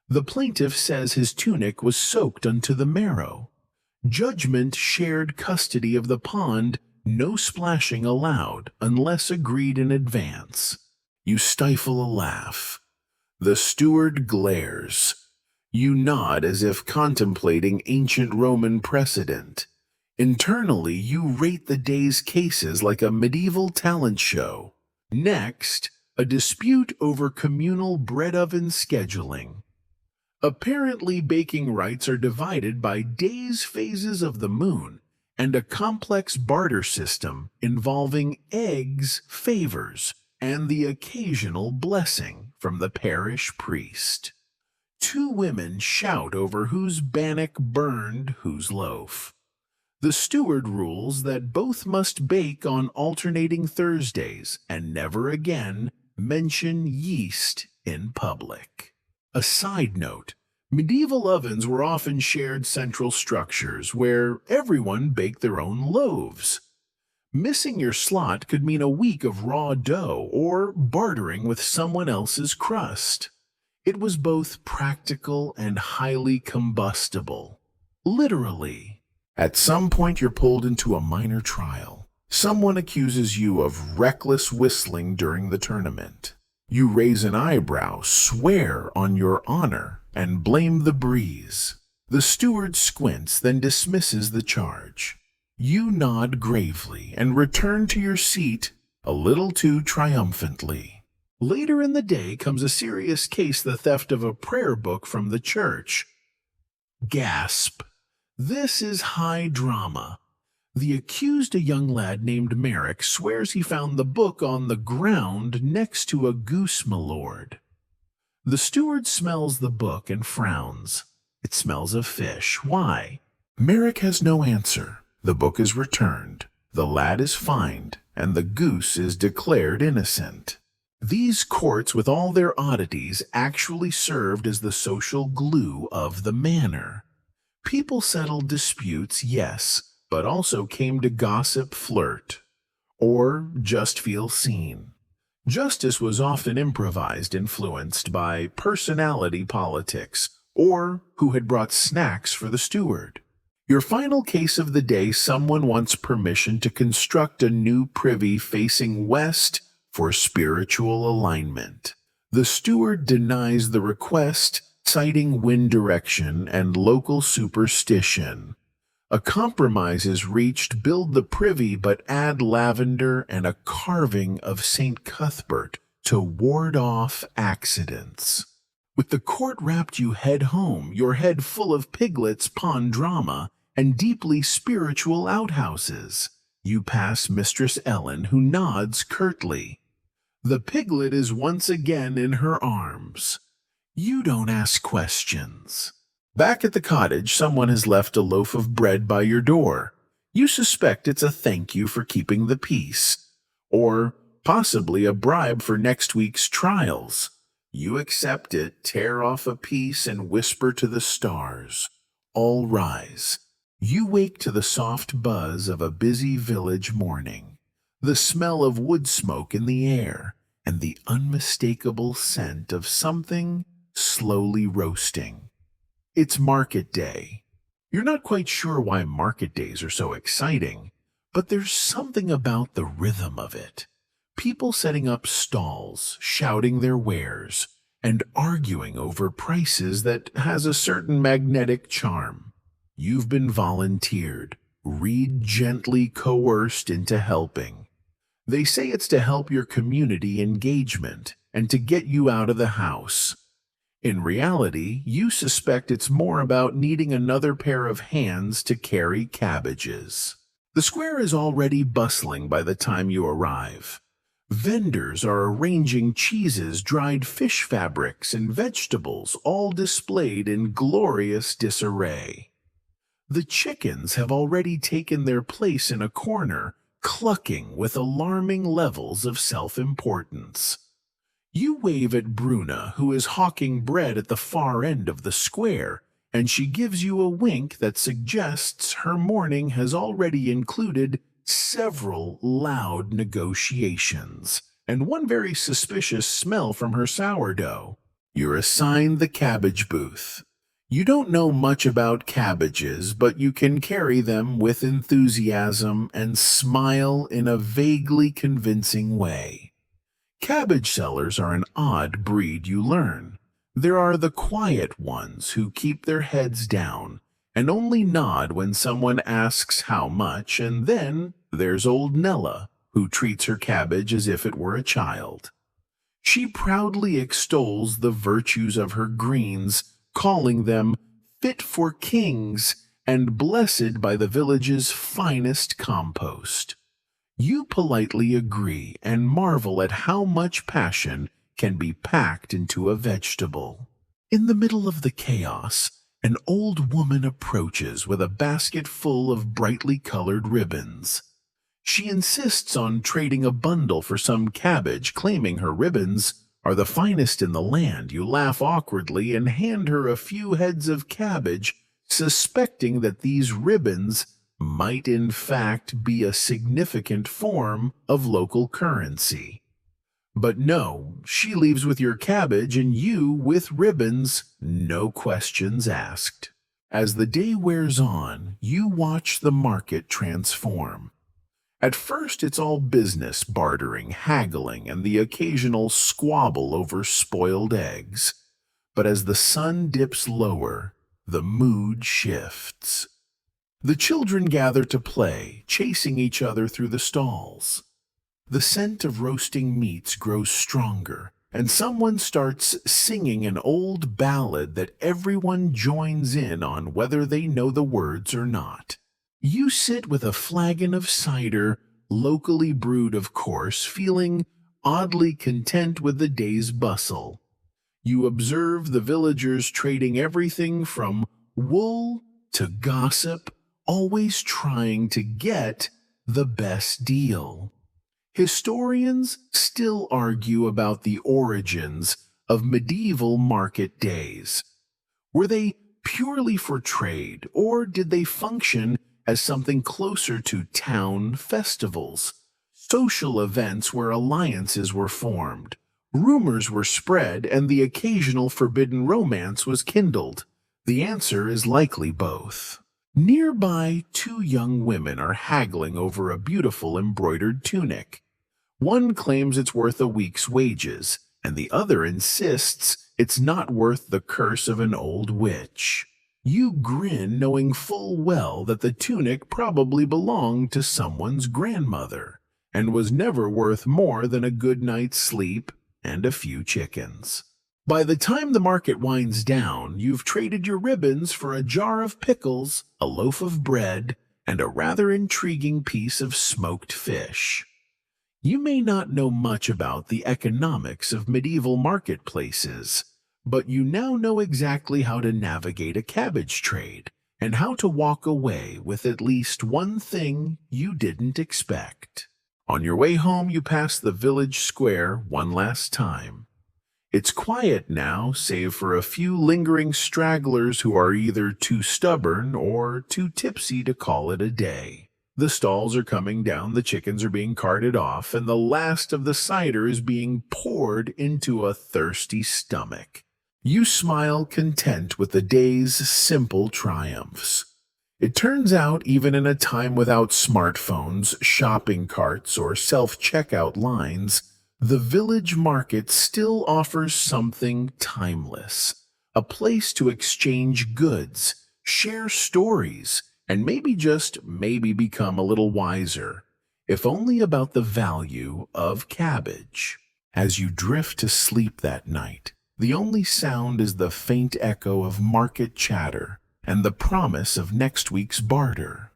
The plaintiff says his tunic was soaked unto the marrow. Judgment shared custody of the pond, no splashing allowed unless agreed in advance. You stifle a laugh. The steward glares. You nod as if contemplating ancient Roman precedent. Internally, you rate the day's cases like a medieval talent show. Next, a dispute over communal bread oven scheduling. Apparently, baking rights are divided by days, phases of the moon, and a complex barter system involving eggs, favors, and the occasional blessing from the parish priest. Two women shout over whose bannock burned whose loaf. The steward rules that both must bake on alternating Thursdays and never again mention yeast in public. A side note, medieval ovens were often shared central structures where everyone baked their own loaves. Missing your slot could mean a week of raw dough or bartering with someone else's crust. It was both practical and highly combustible. Literally. At some point you're pulled into a minor trial. Someone accuses you of reckless whistling during the tournament. You raise an eyebrow, swear on your honor, and blame the breeze. The steward squints, then dismisses the charge. You nod gravely and return to your seat a little too triumphantly. Later in the day comes a serious case, the theft of a prayer book from the church. Gasp. This is high drama. The accused, a young lad named Merrick, swears he found the book on the ground next to a goose, my lord. The steward smells the book and frowns. It smells of fish. Why? Merrick has no answer. The book is returned. The lad is fined, and the goose is declared innocent. These courts, with all their oddities, actually served as the social glue of the manor. People settled disputes, yes, but also came to gossip, flirt, or just feel seen. Justice was often improvised, influenced by personality politics, or who had brought snacks for the steward. Your final case of the day, someone wants permission to construct a new privy facing west for spiritual alignment. The steward denies the request, citing wind direction and local superstition. A compromise is reached: build the privy but add lavender and a carving of St. Cuthbert to ward off accidents. With the court wrapped, you head home, your head full of piglets, pawn drama, and deeply spiritual outhouses. You pass Mistress Ellen, who nods curtly. The piglet is once again in her arms. You don't ask questions. Back at the cottage, someone has left a loaf of bread by your door. You suspect it's a thank you for keeping the peace, or possibly a bribe for next week's trials. You accept it, tear off a piece, and whisper to the stars. All rise. You wake to the soft buzz of a busy village morning, the smell of wood smoke in the air, and the unmistakable scent of something slowly roasting. It's market day. You're not quite sure why market days are so exciting, but there's something about the rhythm of it. People setting up stalls, shouting their wares, and arguing over prices that has a certain magnetic charm. You've been volunteered, gently coerced into helping. They say it's to help your community engagement and to get you out of the house. In reality, you suspect it's more about needing another pair of hands to carry cabbages. The square is already bustling by the time you arrive. Vendors are arranging cheeses, dried fish fabrics, and vegetables, all displayed in glorious disarray. The chickens have already taken their place in a corner, clucking with alarming levels of self-importance. You wave at Bruna, who is hawking bread at the far end of the square, and she gives you a wink that suggests her morning has already included several loud negotiations, and one very suspicious smell from her sourdough. You're assigned the cabbage booth. You don't know much about cabbages, but you can carry them with enthusiasm and smile in a vaguely convincing way. Cabbage sellers are an odd breed, you learn. There are the quiet ones who keep their heads down and only nod when someone asks how much, and then there's old Nella, who treats her cabbage as if it were a child. She proudly extols the virtues of her greens, calling them fit for kings and blessed by the village's finest compost. You politely agree and marvel at how much passion can be packed into a vegetable. In the middle of the chaos, an old woman approaches with a basket full of brightly colored ribbons. She insists on trading a bundle for some cabbage, claiming her ribbons are the finest in the land. You laugh awkwardly and hand her a few heads of cabbage, suspecting that these ribbons might in fact be a significant form of local currency. But no, she leaves with your cabbage and you with ribbons, no questions asked. As the day wears on, you watch the market transform. At first it's all business, bartering, haggling, and the occasional squabble over spoiled eggs. But as the sun dips lower, the mood shifts. The children gather to play, chasing each other through the stalls. The scent of roasting meats grows stronger, and someone starts singing an old ballad that everyone joins in on, whether they know the words or not. You sit with a flagon of cider, locally brewed of course, feeling oddly content with the day's bustle. You observe the villagers trading everything from wool to gossip, always trying to get the best deal. Historians still argue about the origins of medieval market days. Were they purely for trade, or did they function as something closer to town festivals, social events where alliances were formed, rumors were spread, and the occasional forbidden romance was kindled? The answer is likely both. Nearby, two young women are haggling over a beautiful embroidered tunic. One claims it's worth a week's wages, and the other insists it's not worth the curse of an old witch. You grin knowing full well that the tunic probably belonged to someone's grandmother and was never worth more than a good night's sleep and a few chickens. By the time the market winds down, you've traded your ribbons for a jar of pickles, a loaf of bread, and a rather intriguing piece of smoked fish. You may not know much about the economics of medieval marketplaces, but you now know exactly how to navigate a cabbage trade and how to walk away with at least one thing you didn't expect. On your way home, you pass the village square one last time. It's quiet now, save for a few lingering stragglers who are either too stubborn or too tipsy to call it a day. The stalls are coming down, the chickens are being carted off, and the last of the cider is being poured into a thirsty stomach. You smile content with the day's simple triumphs. It turns out, even in a time without smartphones, shopping carts, or self-checkout lines, the village market still offers something timeless, a place to exchange goods, share stories, and maybe become a little wiser, if only about the value of cabbage. As you drift to sleep that night, the only sound is the faint echo of market chatter and the promise of next week's barter.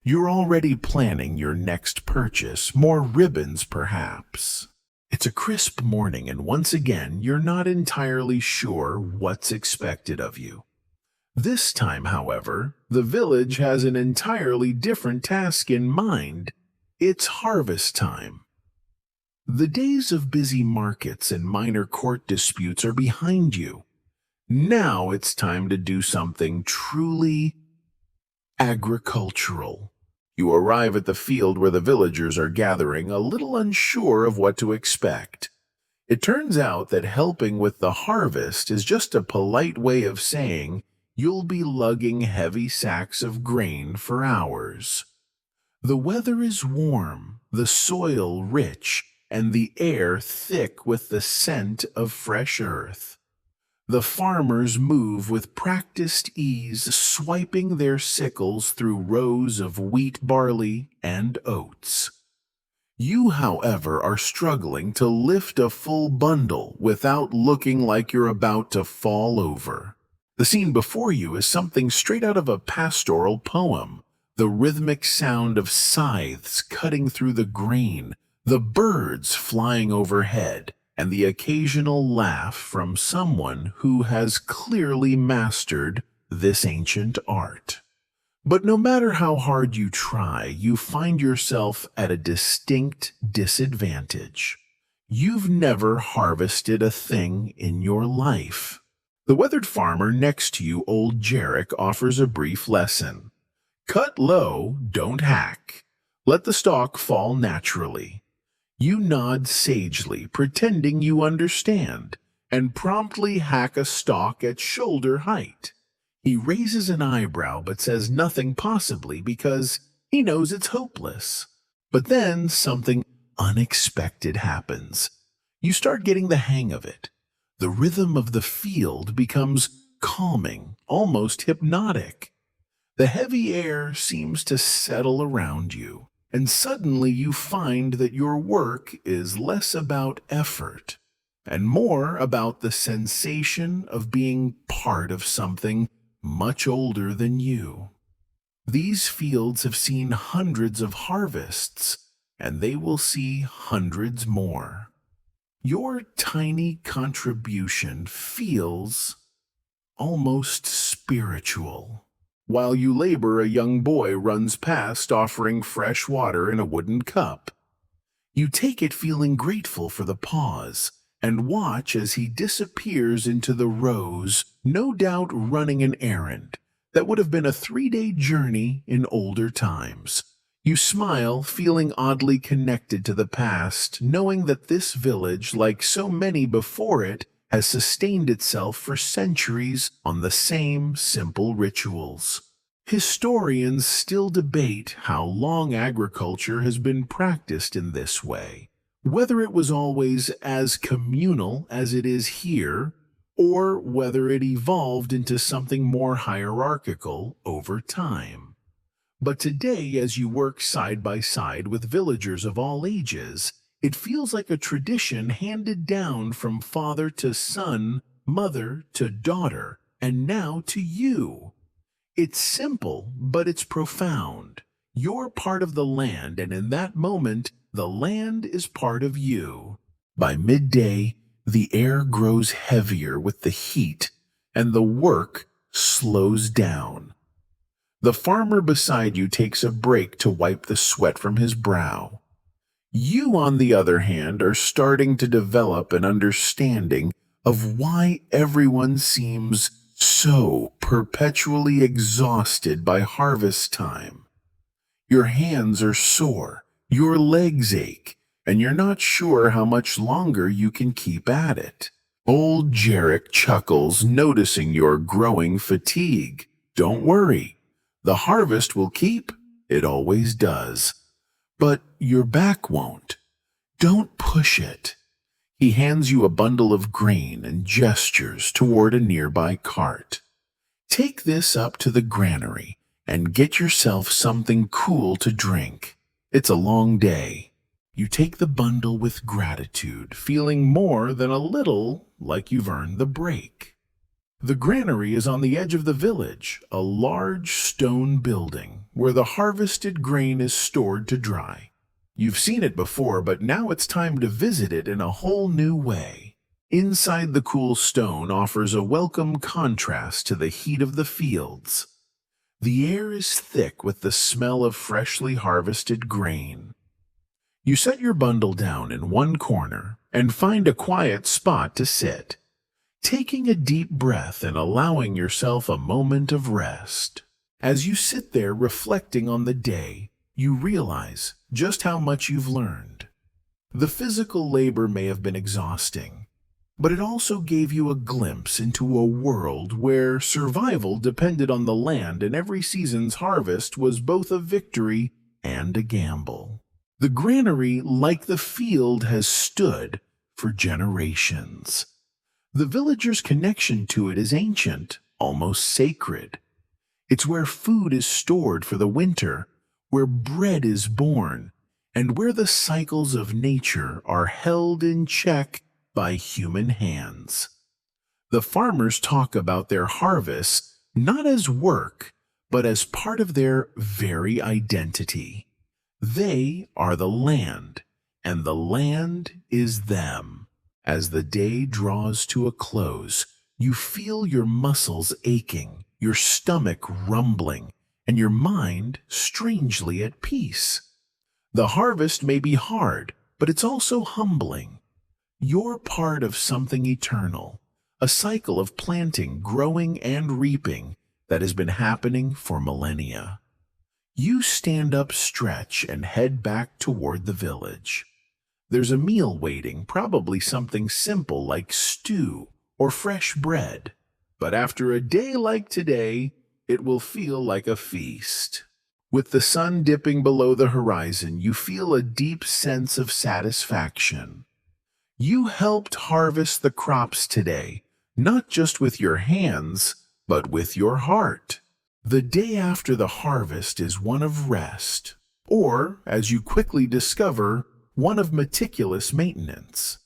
You're already planning your next purchase, more ribbons perhaps. It's a crisp morning, and once again, you're not entirely sure what's expected of you. This time, however, the village has an entirely different task in mind. It's harvest time. The days of busy markets and minor court disputes are behind you. Now it's time to do something truly agricultural. You arrive at the field where the villagers are gathering, a little unsure of what to expect. It turns out that helping with the harvest is just a polite way of saying you'll be lugging heavy sacks of grain for hours. The weather is warm, the soil rich, and the air thick with the scent of fresh earth. The farmers move with practiced ease, swiping their sickles through rows of wheat, barley, and oats. You, however, are struggling to lift a full bundle without looking like you're about to fall over. The scene before you is something straight out of a pastoral poem. The rhythmic sound of scythes cutting through the grain, the birds flying overhead, and the occasional laugh from someone who has clearly mastered this ancient art. But no matter how hard you try, you find yourself at a distinct disadvantage. You've never harvested a thing in your life. The weathered farmer next to you, old Jarek, offers a brief lesson. Cut low, don't hack. Let the stalk fall naturally. You nod sagely, pretending you understand, and promptly hack a stalk at shoulder height. He raises an eyebrow but says nothing, possibly because he knows it's hopeless. But then something unexpected happens. You start getting the hang of it. The rhythm of the field becomes calming, almost hypnotic. The heavy air seems to settle around you, and suddenly you find that your work is less about effort and more about the sensation of being part of something much older than you. These fields have seen hundreds of harvests, and they will see hundreds more. Your tiny contribution feels almost spiritual. While you labor, a young boy runs past offering fresh water in a wooden cup. You take it feeling grateful for the pause and watch as he disappears into the rows, no doubt running an errand that would have been a 3-day journey in older times. You smile, feeling oddly connected to the past, knowing that this village, like so many before it, has sustained itself for centuries on the same simple rituals. Historians still debate how long agriculture has been practiced in this way, whether it was always as communal as it is here, or whether it evolved into something more hierarchical over time. But today, as you work side by side with villagers of all ages, it feels like a tradition handed down from father to son, mother to daughter, and now to you. It's simple, but it's profound. You're part of the land, and in that moment, the land is part of you. By midday, the air grows heavier with the heat, and the work slows down. The farmer beside you takes a break to wipe the sweat from his brow. You, on the other hand, are starting to develop an understanding of why everyone seems so perpetually exhausted by harvest time. Your hands are sore, your legs ache, and you're not sure how much longer you can keep at it. Old Jarek chuckles, noticing your growing fatigue. Don't worry, the harvest will keep. It always does. But your back won't. Don't push it. He hands you a bundle of grain and gestures toward a nearby cart. Take this up to the granary and get yourself something cool to drink. It's a long day. You take the bundle with gratitude, feeling more than a little like you've earned the break. The granary is on the edge of the village, a large stone building where the harvested grain is stored to dry. You've seen it before, but now it's time to visit it in a whole new way. Inside, the cool stone offers a welcome contrast to the heat of the fields. The air is thick with the smell of freshly harvested grain. You set your bundle down in one corner and find a quiet spot to sit, taking a deep breath and allowing yourself a moment of rest. As you sit there reflecting on the day, you realize just how much you've learned. The physical labor may have been exhausting, but it also gave you a glimpse into a world where survival depended on the land, and every season's harvest was both a victory and a gamble. The granary, like the field, has stood for generations. The villagers' connection to it is ancient, almost sacred. It's where food is stored for the winter, where bread is born, and where the cycles of nature are held in check by human hands. The farmers talk about their harvests not as work, but as part of their very identity. They are the land, and the land is them. As the day draws to a close, you feel your muscles aching, your stomach rumbling, and your mind strangely at peace. The harvest may be hard, but it's also humbling. You're part of something eternal, a cycle of planting, growing, and reaping that has been happening for millennia. You stand up, stretch, and head back toward the village. There's a meal waiting, probably something simple like stew or fresh bread. But after a day like today, it will feel like a feast. With the sun dipping below the horizon, you feel a deep sense of satisfaction. You helped harvest the crops today, not just with your hands, but with your heart. The day after the harvest is one of rest, or, as you quickly discover, one of meticulous maintenance.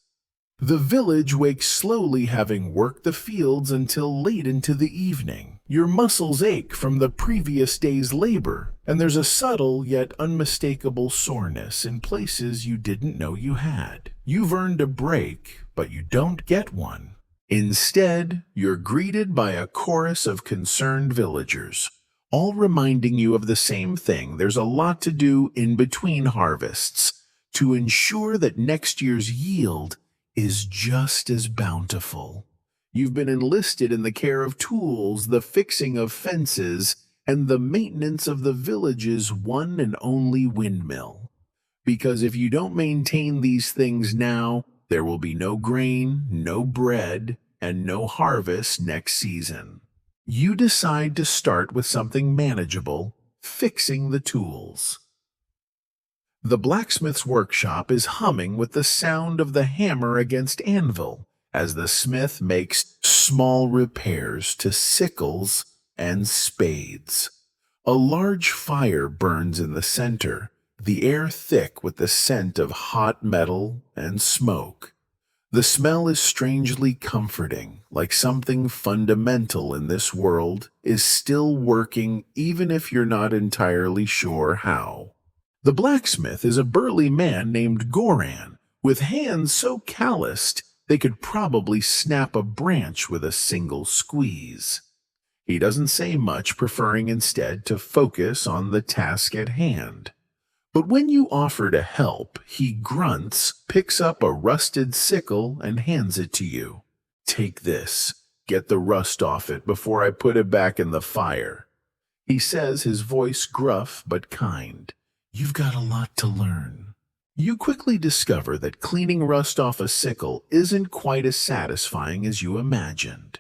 The village wakes slowly, having worked the fields until late into the evening. Your muscles ache from the previous day's labor, and there's a subtle yet unmistakable soreness in places you didn't know you had. You've earned a break, but you don't get one. Instead, you're greeted by a chorus of concerned villagers, all reminding you of the same thing. There's a lot to do in between harvests to ensure that next year's yield is just as bountiful. You've been enlisted in the care of tools, the fixing of fences, and the maintenance of the village's one and only windmill. Because if you don't maintain these things now, there will be no grain, no bread, and no harvest next season. You decide to start with something manageable, fixing the tools. The blacksmith's workshop is humming with the sound of the hammer against anvil as the smith makes small repairs to sickles and spades. A large fire burns in the center, the air thick with the scent of hot metal and smoke. The smell is strangely comforting, like something fundamental in this world is still working even if you're not entirely sure how. The blacksmith is a burly man named Goran, with hands so calloused they could probably snap a branch with a single squeeze. He doesn't say much, preferring instead to focus on the task at hand. But when you offer to help, he grunts, picks up a rusted sickle, and hands it to you. "Take this. Get the rust off it before I put it back in the fire," he says, his voice gruff but kind. "You've got a lot to learn." You quickly discover that cleaning rust off a sickle isn't quite as satisfying as you imagined.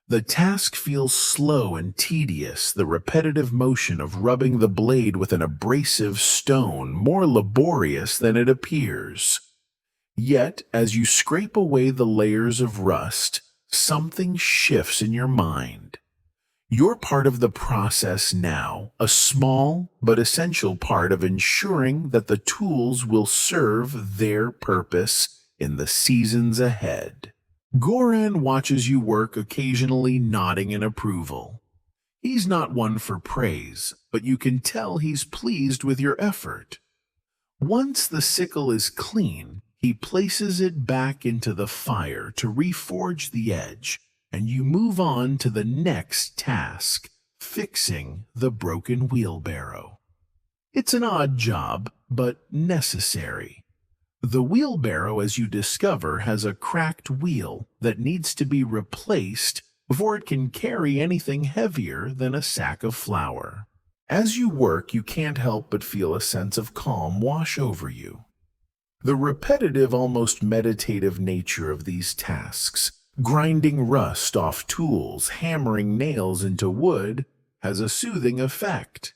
The task feels slow and tedious, the repetitive motion of rubbing the blade with an abrasive stone more laborious than it appears. Yet, as you scrape away the layers of rust, something shifts in your mind. You're part of the process now, a small but essential part of ensuring that the tools will serve their purpose in the seasons ahead. Goran watches you work, occasionally nodding in approval. He's not one for praise, but you can tell he's pleased with your effort. Once the sickle is clean, he places it back into the fire to reforge the edge, and you move on to the next task, fixing the broken wheelbarrow. It's an odd job, but necessary. The wheelbarrow, as you discover, has a cracked wheel that needs to be replaced before it can carry anything heavier than a sack of flour. As you work, you can't help but feel a sense of calm wash over you. The repetitive, almost meditative nature of these tasks, grinding rust off tools, hammering nails into wood, has a soothing effect.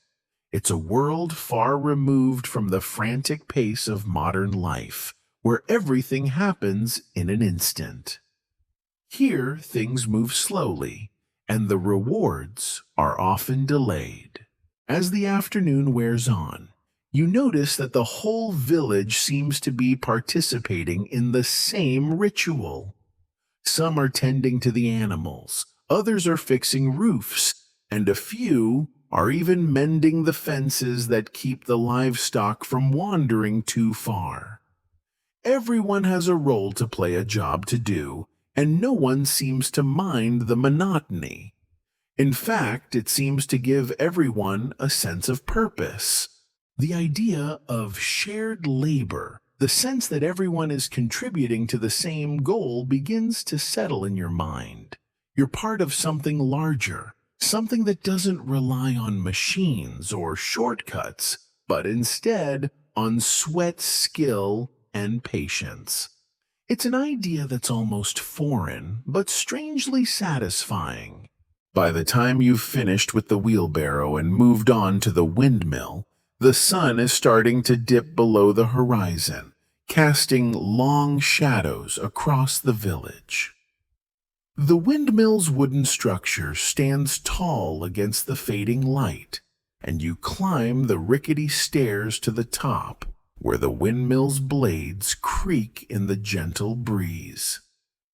It's a world far removed from the frantic pace of modern life, where everything happens in an instant. Here, things move slowly, and the rewards are often delayed. As the afternoon wears on, you notice that the whole village seems to be participating in the same ritual. Some are tending to the animals, others are fixing roofs, and a few are even mending the fences that keep the livestock from wandering too far. Everyone has a role to play, a job to do, and no one seems to mind the monotony. In fact, it seems to give everyone a sense of purpose. The idea of shared labor, the sense that everyone is contributing to the same goal, begins to settle in your mind. You're part of something larger, something that doesn't rely on machines or shortcuts, but instead on sweat, skill, and patience. It's an idea that's almost foreign, but strangely satisfying. By the time you've finished with the wheelbarrow and moved on to the windmill, the sun is starting to dip below the horizon, casting long shadows across the village. The windmill's wooden structure stands tall against the fading light, and you climb the rickety stairs to the top, where the windmill's blades creak in the gentle breeze.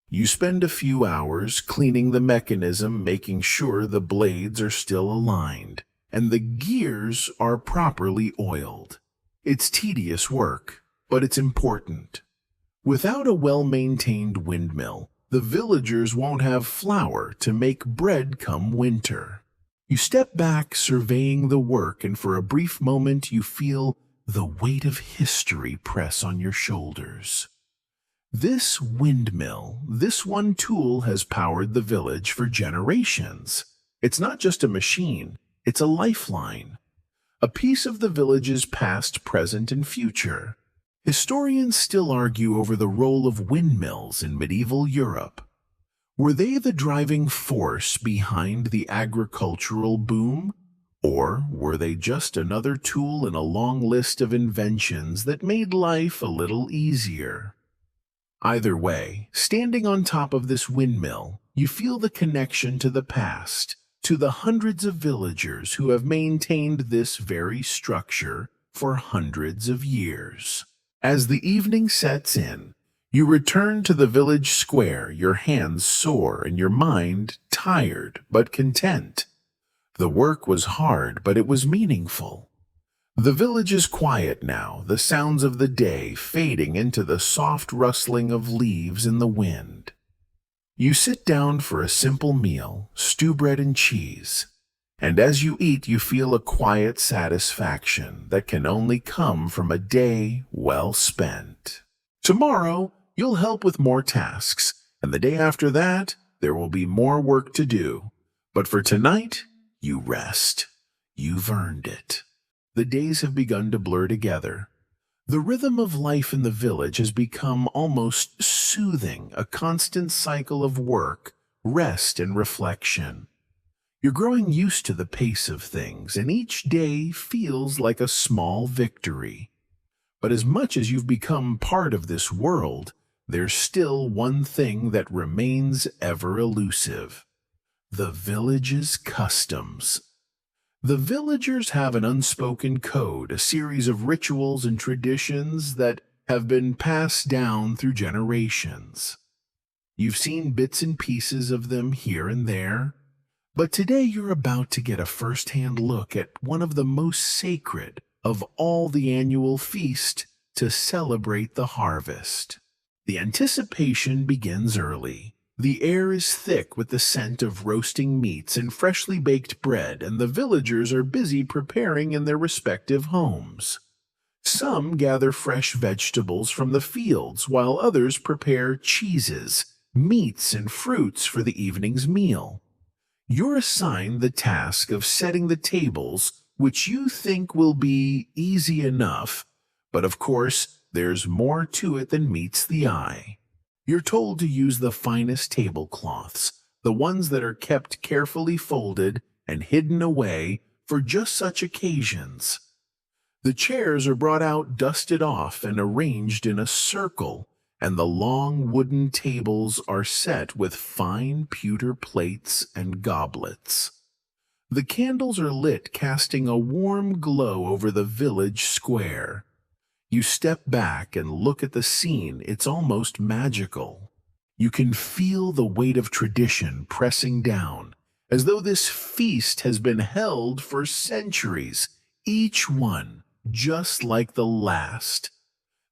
You spend a few hours cleaning the mechanism, making sure the blades are still aligned, and the gears are properly oiled. It's tedious work, but it's important. Without a well-maintained windmill, the villagers won't have flour to make bread come winter. You step back, surveying the work, and for a brief moment you feel the weight of history press on your shoulders. This windmill, this one tool, has powered the village for generations. It's not just a machine, it's a lifeline. A piece of the village's past, present, and future. Historians still argue over the role of windmills in medieval Europe. Were they the driving force behind the agricultural boom? Or were they just another tool in a long list of inventions that made life a little easier? Either way, standing on top of this windmill, you feel the connection to the past, to the hundreds of villagers who have maintained this very structure for hundreds of years. As the evening sets in, you return to the village square, your hands sore and your mind tired but content. The work was hard, but it was meaningful. The village is quiet now, the sounds of the day fading into the soft rustling of leaves in the wind. You sit down for a simple meal, stew bread and cheese, and as you eat you feel a quiet satisfaction that can only come from a day well spent. Tomorrow, you'll help with more tasks, and the day after that, there will be more work to do. But for tonight, you rest. You've earned it. The days have begun to blur together. The rhythm of life in the village has become almost soothing, a constant cycle of work, rest, and reflection. You're growing used to the pace of things, and each day feels like a small victory. But as much as you've become part of this world, there's still one thing that remains ever elusive: the village's customs. The villagers have an unspoken code, a series of rituals and traditions that have been passed down through generations. You've seen bits and pieces of them here and there, but today you're about to get a first-hand look at one of the most sacred of all the annual feast to celebrate the harvest. The anticipation begins early. The air is thick with the scent of roasting meats and freshly baked bread, and the villagers are busy preparing in their respective homes. Some gather fresh vegetables from the fields, while others prepare cheeses, meats, and fruits for the evening's meal. You're assigned the task of setting the tables, which you think will be easy enough, but of course, there's more to it than meets the eye. You're told to use the finest tablecloths, the ones that are kept carefully folded and hidden away for just such occasions. The chairs are brought out, dusted off, and arranged in a circle, and the long wooden tables are set with fine pewter plates and goblets. The candles are lit, casting a warm glow over the village square. You step back and look at the scene. It's almost magical. You can feel the weight of tradition pressing down, as though this feast has been held for centuries, each one just like the last.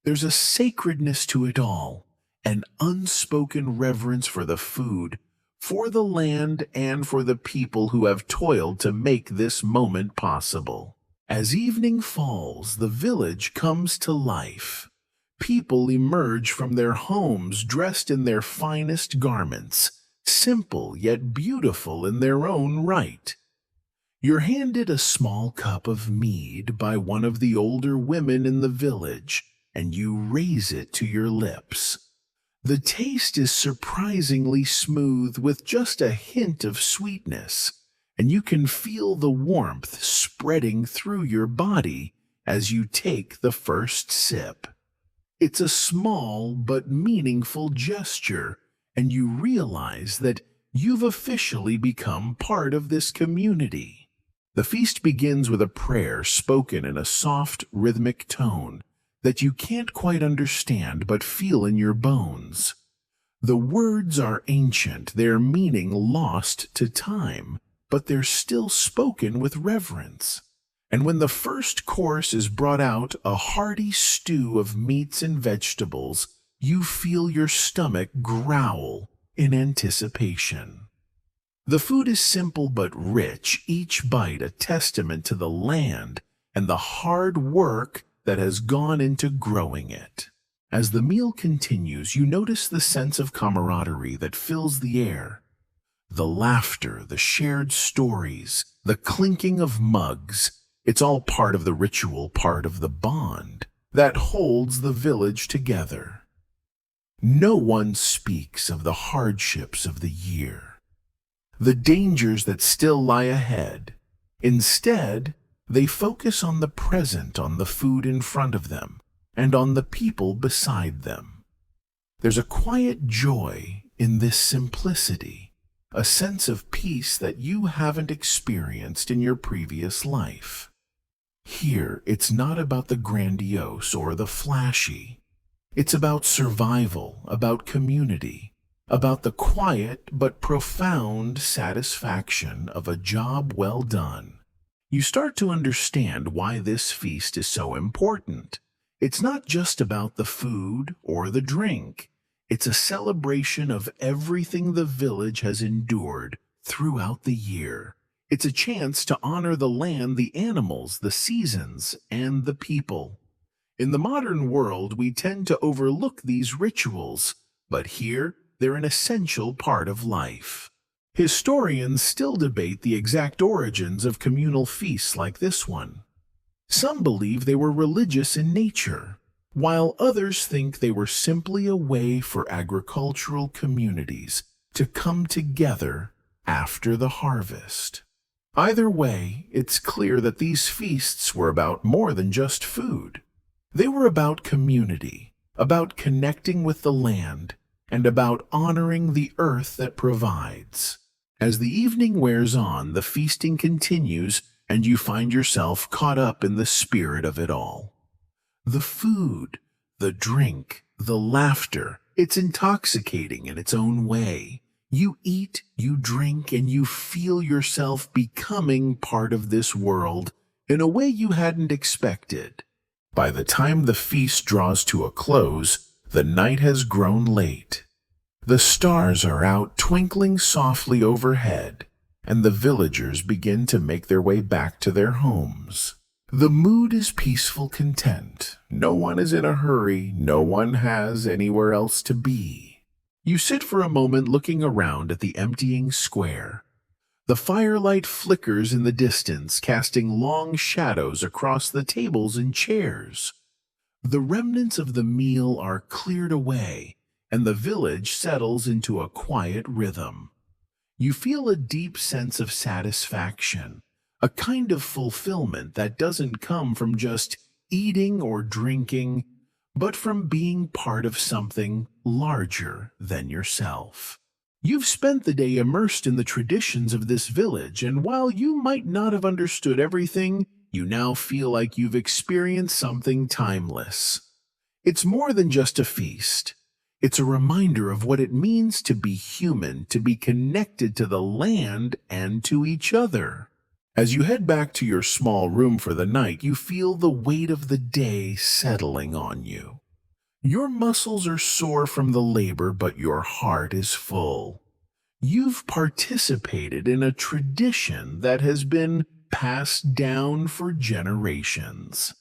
There's a sacredness to it all, an unspoken reverence for the food, for the land, and for the people who have toiled to make this moment possible. As evening falls, the village comes to life. People emerge from their homes dressed in their finest garments, simple yet beautiful in their own right. You're handed a small cup of mead by one of the older women in the village, and you raise it to your lips. The taste is surprisingly smooth with just a hint of sweetness, and you can feel the warmth spreading through your body as you take the first sip. It's a small but meaningful gesture, and you realize that you've officially become part of this community. The feast begins with a prayer spoken in a soft, rhythmic tone that you can't quite understand but feel in your bones. The words are ancient, their meaning lost to time, but they're still spoken with reverence. And when the first course is brought out, a hearty stew of meats and vegetables, you feel your stomach growl in anticipation. The food is simple but rich, each bite a testament to the land and the hard work that has gone into growing it. As the meal continues, you notice the sense of camaraderie that fills the air. The laughter, the shared stories, the clinking of mugs, it's all part of the ritual, part of the bond that holds the village together. No one speaks of the hardships of the year, the dangers that still lie ahead. Instead, they focus on the present, on the food in front of them, and on the people beside them. There's a quiet joy in this simplicity, a sense of peace that you haven't experienced in your previous life. Here, it's not about the grandiose or the flashy. It's about survival, about community, about the quiet but profound satisfaction of a job well done. You start to understand why this feast is so important. It's not just about the food or the drink. It's a celebration of everything the village has endured throughout the year. It's a chance to honor the land, the animals, the seasons, and the people. In the modern world, we tend to overlook these rituals, but here they're an essential part of life. Historians still debate the exact origins of communal feasts like this one. Some believe they were religious in nature, while others think they were simply a way for agricultural communities to come together after the harvest. Either way, it's clear that these feasts were about more than just food. They were about community, about connecting with the land, and about honoring the earth that provides. As the evening wears on, the feasting continues, and you find yourself caught up in the spirit of it all. The food, the drink, the laughter, it's intoxicating in its own way. You eat, you drink, and you feel yourself becoming part of this world in a way you hadn't expected. By the time the feast draws to a close, the night has grown late. The stars are out twinkling softly overhead, and the villagers begin to make their way back to their homes. The mood is peaceful content. No one is in a hurry. No one has anywhere else to be. You sit for a moment looking around at the emptying square. The firelight flickers in the distance, casting long shadows across the tables and chairs. The remnants of the meal are cleared away, and the village settles into a quiet rhythm. You feel a deep sense of satisfaction, a kind of fulfillment that doesn't come from just eating or drinking, but from being part of something larger than yourself. You've spent the day immersed in the traditions of this village, and while you might not have understood everything, you now feel like you've experienced something timeless. It's more than just a feast. It's a reminder of what it means to be human, to be connected to the land and to each other. As you head back to your small room for the night, you feel the weight of the day settling on you. Your muscles are sore from the labor, but your heart is full. You've participated in a tradition that has been passed down for generations.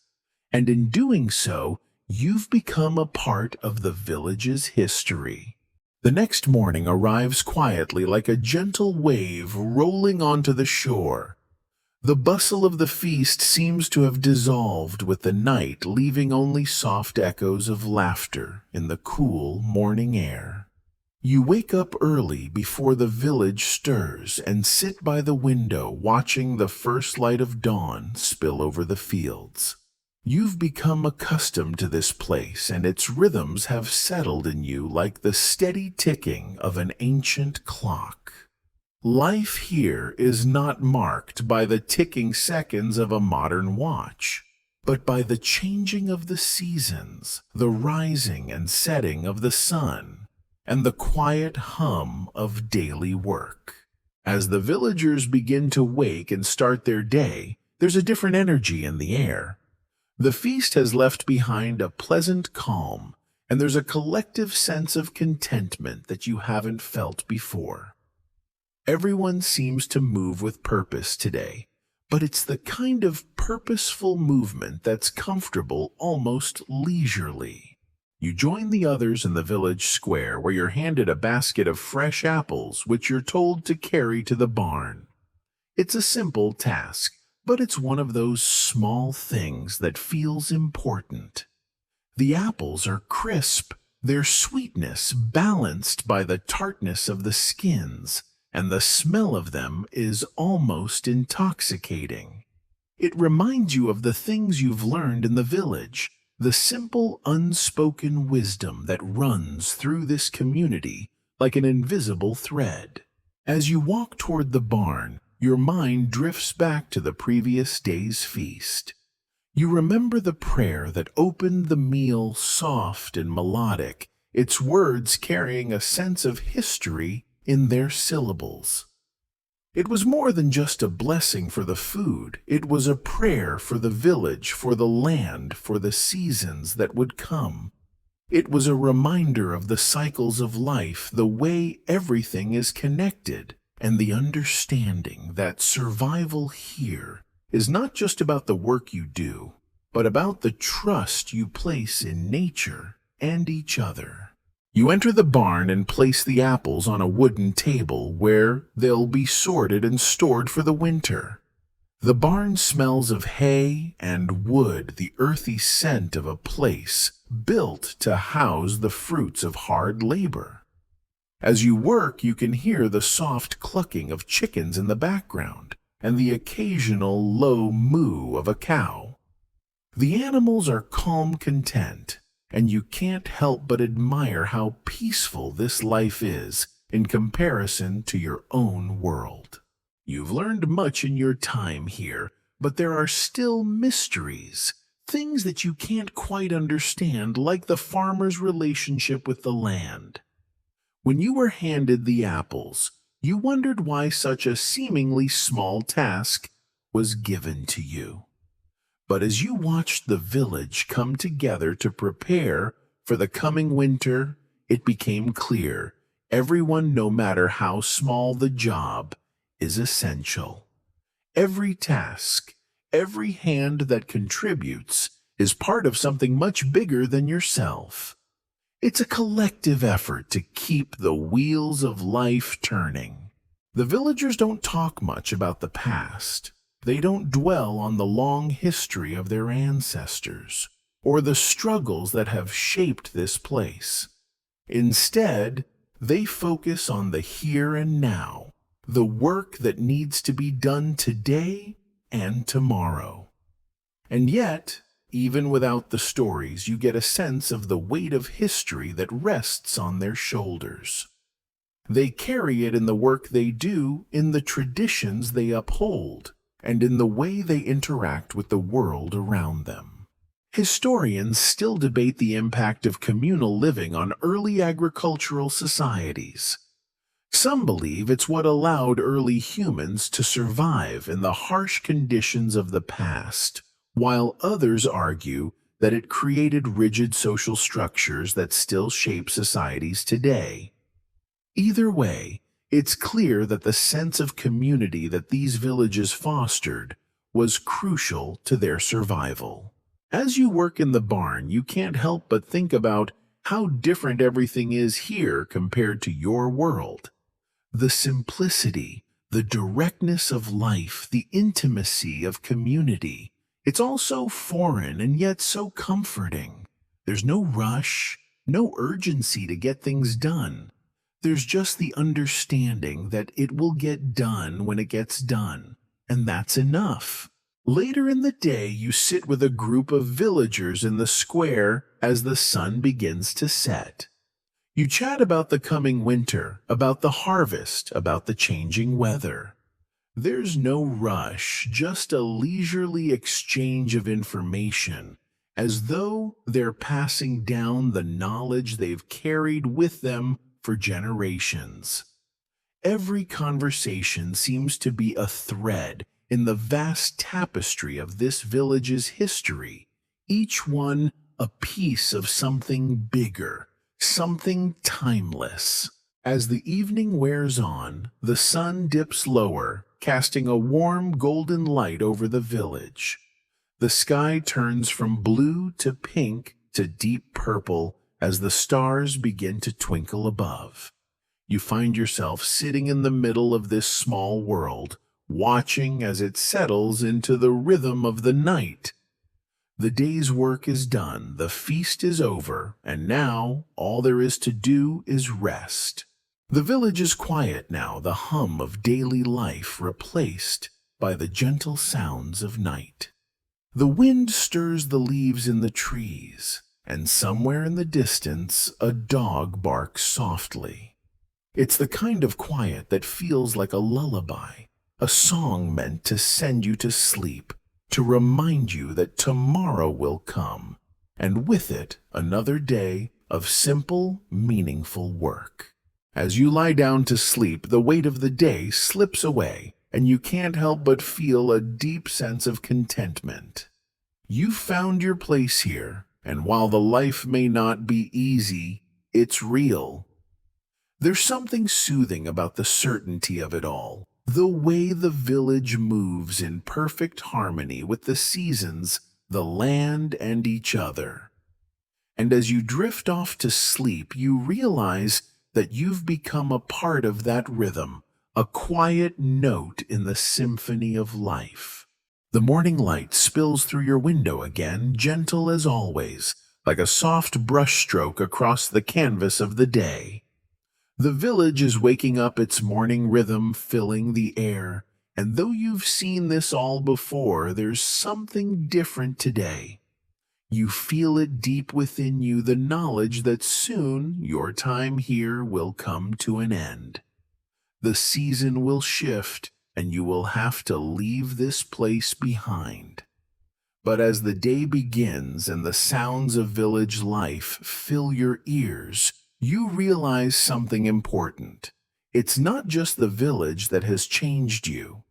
And in doing so, you've become a part of the village's history. The next morning arrives quietly like a gentle wave rolling onto the shore. The bustle of the feast seems to have dissolved with the night, leaving only soft echoes of laughter in the cool morning air. You wake up early before the village stirs and sit by the window watching the first light of dawn spill over the fields. You've become accustomed to this place, and its rhythms have settled in you like the steady ticking of an ancient clock. Life here is not marked by the ticking seconds of a modern watch, but by the changing of the seasons, the rising and setting of the sun, and the quiet hum of daily work. As the villagers begin to wake and start their day, there's a different energy in the air. The feast has left behind a pleasant calm, and there's a collective sense of contentment that you haven't felt before. Everyone seems to move with purpose today, but it's the kind of purposeful movement that's comfortable, almost leisurely. You join the others in the village square, where you're handed a basket of fresh apples, which you're told to carry to the barn. It's a simple task, but it's one of those small things that feels important. The apples are crisp, their sweetness balanced by the tartness of the skins, and the smell of them is almost intoxicating. It reminds you of the things you've learned in the village, the simple unspoken wisdom that runs through this community like an invisible thread. As you walk toward the barn, your mind drifts back to the previous day's feast. You remember the prayer that opened the meal, soft and melodic, its words carrying a sense of history in their syllables. It was more than just a blessing for the food. It was a prayer for the village, for the land, for the seasons that would come. It was a reminder of the cycles of life, the way everything is connected, and the understanding that survival here is not just about the work you do, but about the trust you place in nature and each other. You enter the barn and place the apples on a wooden table where they'll be sorted and stored for the winter. The barn smells of hay and wood, the earthy scent of a place built to house the fruits of hard labor. As you work, you can hear the soft clucking of chickens in the background and the occasional low moo of a cow. The animals are calm content, and you can't help but admire how peaceful this life is in comparison to your own world. You've learned much in your time here, but there are still mysteries, things that you can't quite understand, like the farmer's relationship with the land. When you were handed the apples, you wondered why such a seemingly small task was given to you. But as you watched the village come together to prepare for the coming winter, it became clear everyone, no matter how small the job, is essential. Every task, every hand that contributes, is part of something much bigger than yourself. It's a collective effort to keep the wheels of life turning. The villagers don't talk much about the past. They don't dwell on the long history of their ancestors or the struggles that have shaped this place. Instead, they focus on the here and now, the work that needs to be done today and tomorrow. And yet, even without the stories, you get a sense of the weight of history that rests on their shoulders. They carry it in the work they do, in the traditions they uphold, and in the way they interact with the world around them. Historians still debate the impact of communal living on early agricultural societies. Some believe it's what allowed early humans to survive in the harsh conditions of the past, while others argue that it created rigid social structures that still shape societies today. Either way, it's clear that the sense of community that these villages fostered was crucial to their survival. As you work in the barn, you can't help but think about how different everything is here compared to your world. The simplicity, the directness of life, the intimacy of community. It's all so foreign and yet so comforting. There's no rush, no urgency to get things done. There's just the understanding that it will get done when it gets done, and that's enough. Later in the day, you sit with a group of villagers in the square as the sun begins to set. You chat about the coming winter, about the harvest, about the changing weather. There's no rush, just a leisurely exchange of information, as though they're passing down the knowledge they've carried with them for generations. Every conversation seems to be a thread in the vast tapestry of this village's history, each one a piece of something bigger, something timeless. As the evening wears on, the sun dips lower, casting a warm golden light over the village. The sky turns from blue to pink to deep purple as the stars begin to twinkle above. You find yourself sitting in the middle of this small world, watching as it settles into the rhythm of the night. The day's work is done, the feast is over, and now all there is to do is rest. The village is quiet now, the hum of daily life replaced by the gentle sounds of night. The wind stirs the leaves in the trees, and somewhere in the distance a dog barks softly. It's the kind of quiet that feels like a lullaby, a song meant to send you to sleep, to remind you that tomorrow will come, and with it another day of simple, meaningful work. As you lie down to sleep, the weight of the day slips away, and you can't help but feel a deep sense of contentment. You've found your place here, and while the life may not be easy, it's real. There's something soothing about the certainty of it all, the way the village moves in perfect harmony with the seasons, the land, and each other. And as you drift off to sleep, you realize that you've become a part of that rhythm, a quiet note in the symphony of life. The morning light spills through your window again, gentle as always, like a soft brushstroke across the canvas of the day. The village is waking up, its morning rhythm filling the air, and though you've seen this all before, there's something different today. You feel it deep within you, the knowledge that soon your time here will come to an end. The season will shift, and you will have to leave this place behind. But as the day begins and the sounds of village life fill your ears, you realize something important. It's not just the village that has changed you.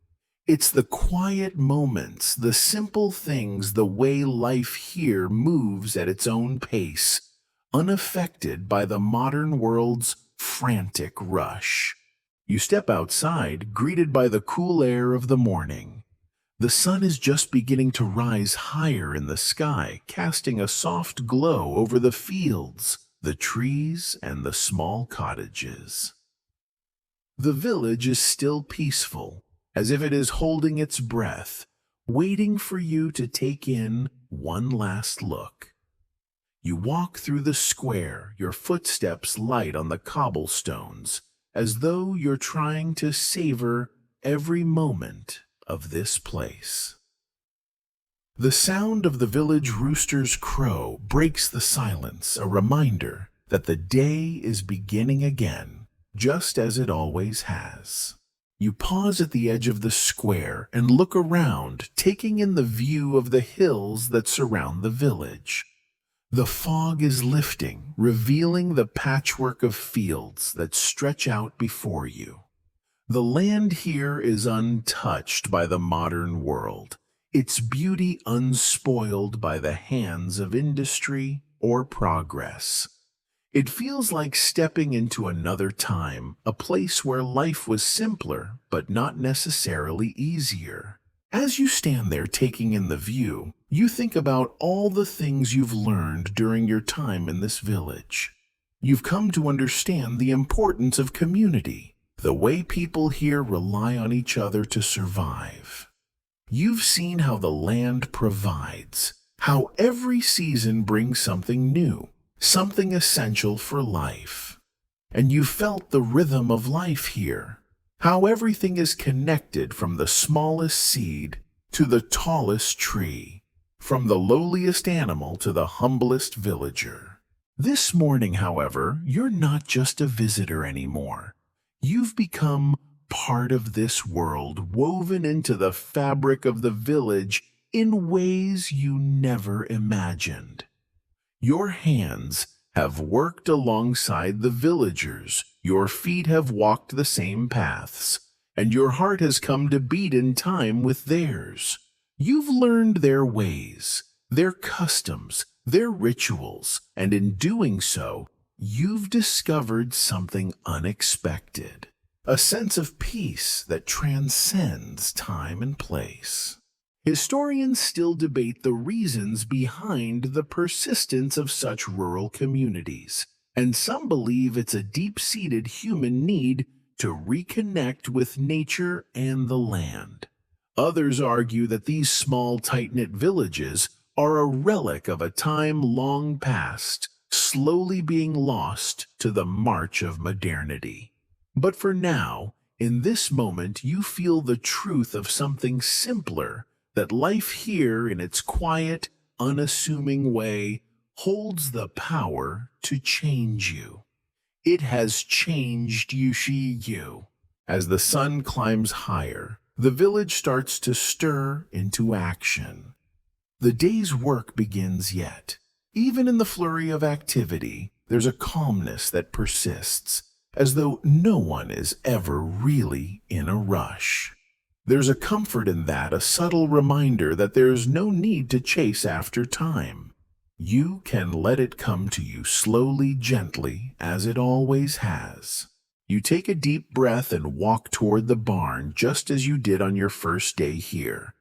It's the quiet moments, the simple things, the way life here moves at its own pace, unaffected by the modern world's frantic rush. You step outside, greeted by the cool air of the morning. The sun is just beginning to rise higher in the sky, casting a soft glow over the fields, the trees, and the small cottages. The village is still peaceful, as if it is holding its breath, waiting for you to take in one last look. You walk through the square, your footsteps light on the cobblestones, as though you're trying to savor every moment of this place. The sound of the village rooster's crow breaks the silence, a reminder that the day is beginning again, just as it always has. You pause at the edge of the square and look around, taking in the view of the hills that surround the village. The fog is lifting, revealing the patchwork of fields that stretch out before you. The land here is untouched by the modern world, its beauty unspoiled by the hands of industry or progress. It feels like stepping into another time, a place where life was simpler, but not necessarily easier. As you stand there taking in the view, you think about all the things you've learned during your time in this village. You've come to understand the importance of community, the way people here rely on each other to survive. You've seen how the land provides, how every season brings something new, something essential for life. And you felt the rhythm of life here, how everything is connected from the smallest seed to the tallest tree, from the lowliest animal to the humblest villager. This morning, however, you're not just a visitor anymore. You've become part of this world, woven into the fabric of the village in ways you never imagined. Your hands have worked alongside the villagers, your feet have walked the same paths, and your heart has come to beat in time with theirs. You've learned their ways, their customs, their rituals, and in doing so, you've discovered something unexpected, a sense of peace that transcends time and place. Historians still debate the reasons behind the persistence of such rural communities, and some believe it's a deep-seated human need to reconnect with nature and the land. Others argue that these small, tight-knit villages are a relic of a time long past, slowly being lost to the march of modernity. But for now, in this moment, you feel the truth of something simpler, that life here, in its quiet, unassuming way, holds the power to change you. It has changed you. As the sun climbs higher, the village starts to stir into action. The day's work begins yet. Even in the flurry of activity, there's a calmness that persists, as though no one is ever really in a rush. There's a comfort in that, a subtle reminder that there's no need to chase after time. You can let it come to you slowly, gently, as it always has. You take a deep breath and walk toward the barn just as you did on your first day here.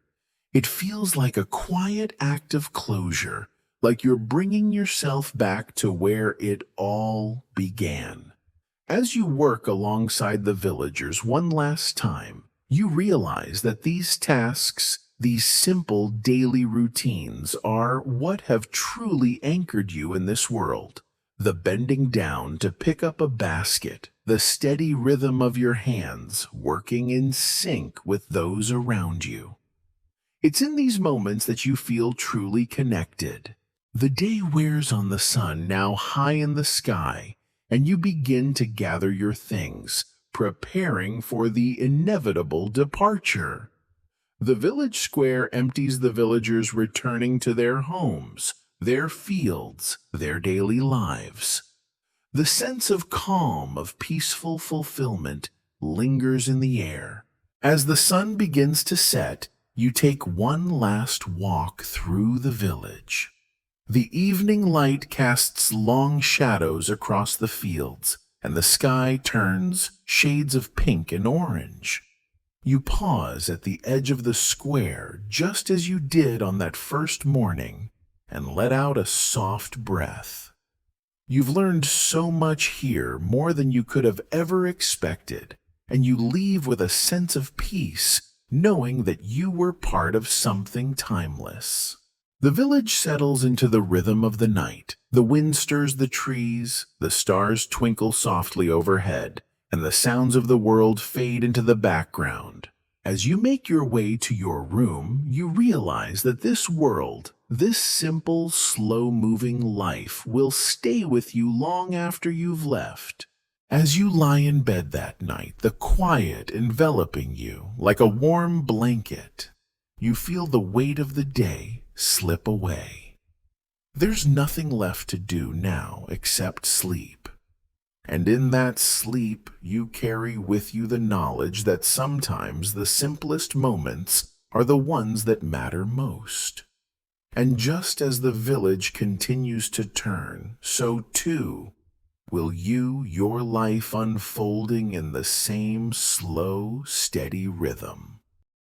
It feels like a quiet act of closure, like you're bringing yourself back to where it all began. As you work alongside the villagers one last time, you realize that these tasks, these simple daily routines, are what have truly anchored you in this world. The bending down to pick up a basket, the steady rhythm of your hands working in sync with those around you. It's in these moments that you feel truly connected. The day wears on the sun now high in the sky, and you begin to gather your things, preparing for the inevitable departure. The village square empties, the villagers returning to their homes, their fields, their daily lives. The sense of calm, of peaceful fulfillment, lingers in the air. As the sun begins to set, you take one last walk through the village. The evening light casts long shadows across the fields, and the sky turns shades of pink and orange. You pause at the edge of the square just as you did on that first morning and let out a soft breath. You've learned so much here, more than you could have ever expected, and you leave with a sense of peace, knowing that you were part of something timeless. The village settles into the rhythm of the night. The wind stirs the trees, the stars twinkle softly overhead, and the sounds of the world fade into the background. As you make your way to your room, you realize that this world, this simple, slow-moving life, will stay with you long after you've left. As you lie in bed that night, the quiet enveloping you like a warm blanket, you feel the weight of the day slip away. There's nothing left to do now except sleep. And in that sleep, you carry with you the knowledge that sometimes the simplest moments are the ones that matter most. And just as the village continues to turn, so too will you, your life unfolding in the same slow, steady rhythm.